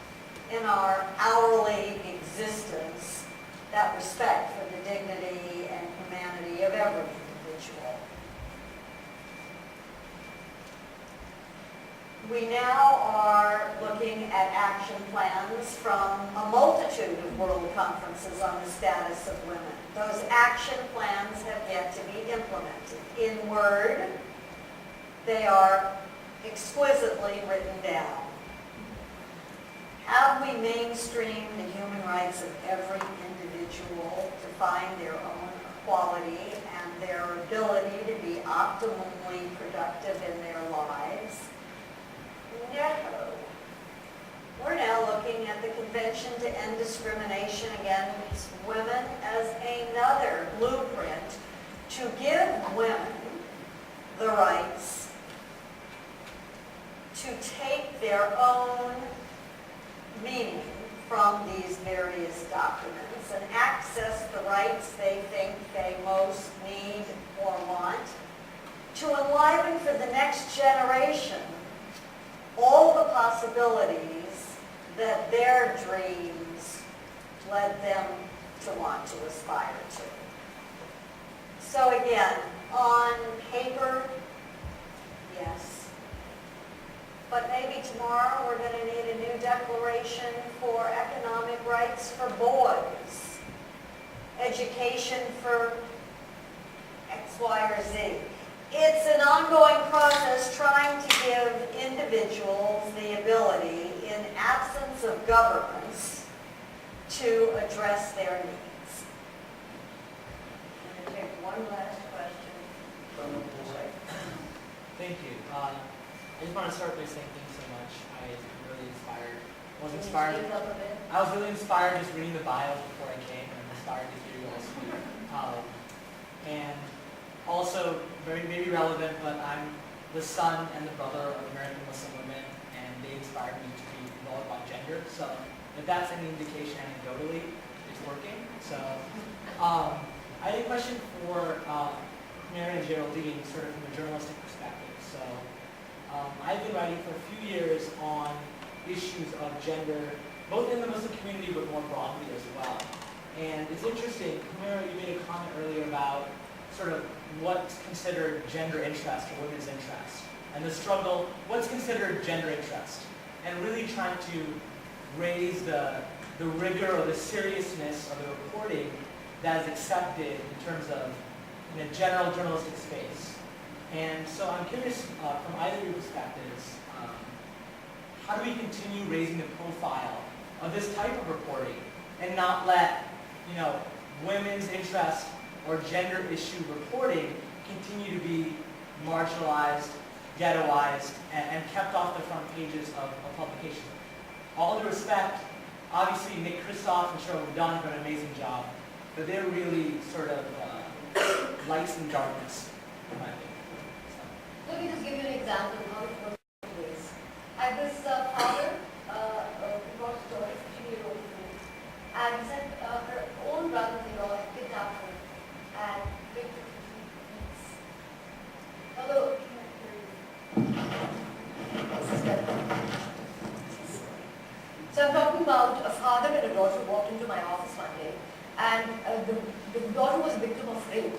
Speaker 8: in our hourly existence that respect for the dignity and humanity of every individual. we now are looking at action plans from a multitude of world conferences on the status of women. Those action plans have yet to be implemented. In word, they are exquisitely written down. Have we mainstreamed the human rights of every individual to find their own equality and their ability to be optimally productive in their lives? No. We're now looking at the Convention to End Discrimination Against Women as another blueprint to give women the rights to take their own meaning from these various documents and access the rights they think they most need or want, to enliven for the next generation all the possibilities that their dreams led them to want to aspire to. So again, on paper, yes. But maybe tomorrow we're going to need a new declaration for economic rights for boys, education for X, Y, or Z. It's an ongoing process trying to give individuals the ability, in absence of governments, to address their needs. I'm going to take one last question.
Speaker 12: Thank you. I just want to start by saying thanks so much. I was really inspired. I was really inspired just reading the bios before I came, and I'm inspired to hear you all speak. And also, very maybe relevant, but I'm the son and the brother of American Muslim women, and they inspired me to be involved on gender. So if that's any indication anecdotally, it's working. So I had a question for Humaira and Geraldine, sort of from a journalistic perspective. So I've been writing for a few years on issues of gender, both in the Muslim community but more broadly as well. And it's interesting, Humaira, you made a comment earlier about sort of what's considered gender interest or women's interest, and the struggle, what's considered gender interest, and really trying to raise the rigor or the seriousness of the reporting that is accepted in terms of in a general journalistic space. And so I'm curious, from either of your perspectives, how do we continue raising the profile of this type of reporting and not let, women's interest or gender issue reporting continue to be marginalized, ghettoized, and kept off the front pages of publications? All due respect, obviously Nick Kristof and Cheryl Rubin have done an amazing job, but they're really sort of lights in darkness, in my opinion.
Speaker 5: Let me just give you an example of how it works in ways. I had this father who brought a story, 15-year-old woman, and he said her own brother-in-law had kidnapped her and raped her for 3 weeks. Although, so I'm talking about a father and a daughter walked into my office one day, and the daughter was a victim of rape.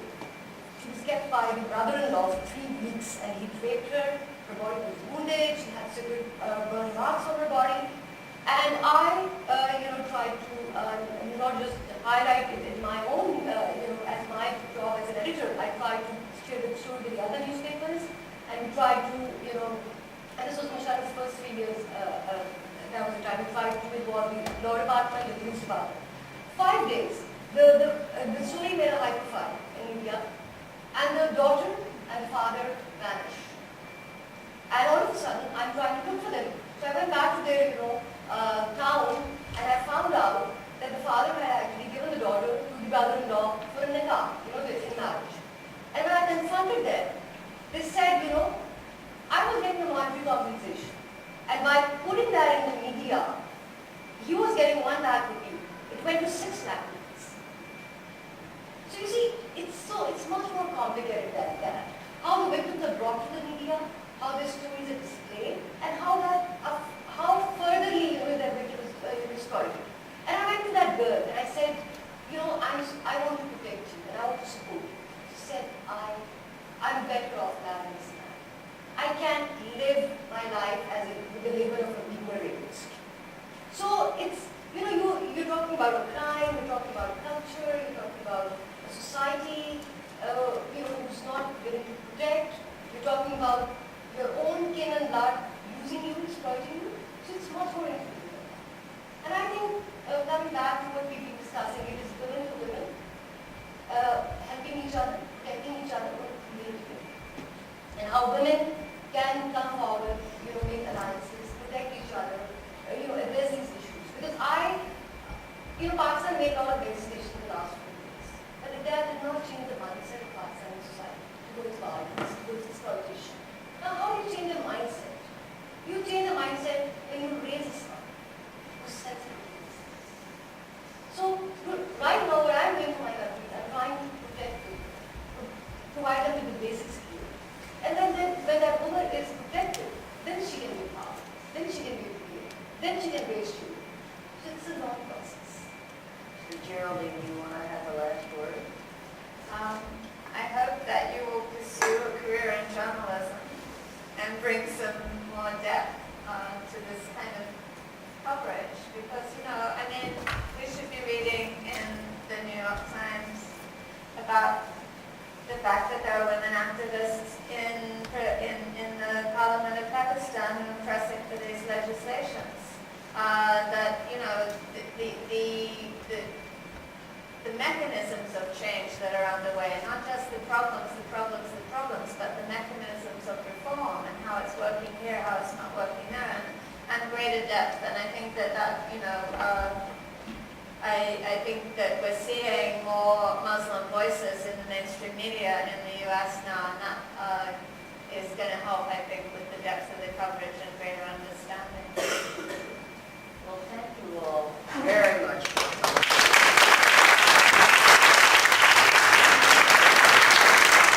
Speaker 5: She was kept by the brother-in-law for 3 weeks, and he raped her. Her body was wounded. She had severe burn marks on her body. And I, tried to not just highlight it in my own, as my job as an editor. I tried to share the story with the other newspapers, and tried to, and this was Mashara's first 3 years. That was the time we tried to involve the law department, the police department. 5 days. The story made a high profile in India. And the daughter and father vanished. And all of a sudden, I'm trying to look for them. So I went back to their, town, and I found out that the father had actually given the daughter to the brother-in-law for a nikah, in marriage. And when I confronted them, they said, I was getting a monetary compensation. And by putting that in the media, he was getting 1 lakh rupee. It went to 6 lakh rupees. So you see, it's much more complicated than that. How the victims are brought to the media, how their stories are displayed, and how furtherly their victims it's, you're talking about a crime, you're talking about a culture, you're talking about a society, who's not willing to protect. You're talking about your own kin and blood using you, exploiting you. So it's much more inclusive. And I think, coming back to what we've been discussing, it is women to women, helping each other, protecting each other, and how women can come forward, make alliances, protect each other, address these issues. Because Pakistan made a lot of legislation in the last few years, but that did not change the mindset of Pakistani society towards violence, towards exploitation. Now, how do you change the mindset? You change the mindset when you raise a son who's sensitive. So, right now, what I'm doing for my country is I'm trying to protect people, provide them with the basic skills. And then when that woman is protected, then she can be empowered, then she can be educated, then she can raise children. So it's a long process.
Speaker 2: So Geraldine, do you want to have the last word?
Speaker 6: I hope that you will pursue a career in journalism and bring some more depth to this kind of coverage, because, we should be reading in the New York Times about the fact that there are women activists in the Parliament of Pakistan who are pressing for these legislations. The mechanisms of change that are underway, not just the problems, but the mechanisms of reform and how it's working here, how it's not working there, and greater depth. And I think I think that we're seeing more Muslim voices in the mainstream media in the U.S. now, and that is going to help, I think, with the depth of the coverage and greater understanding.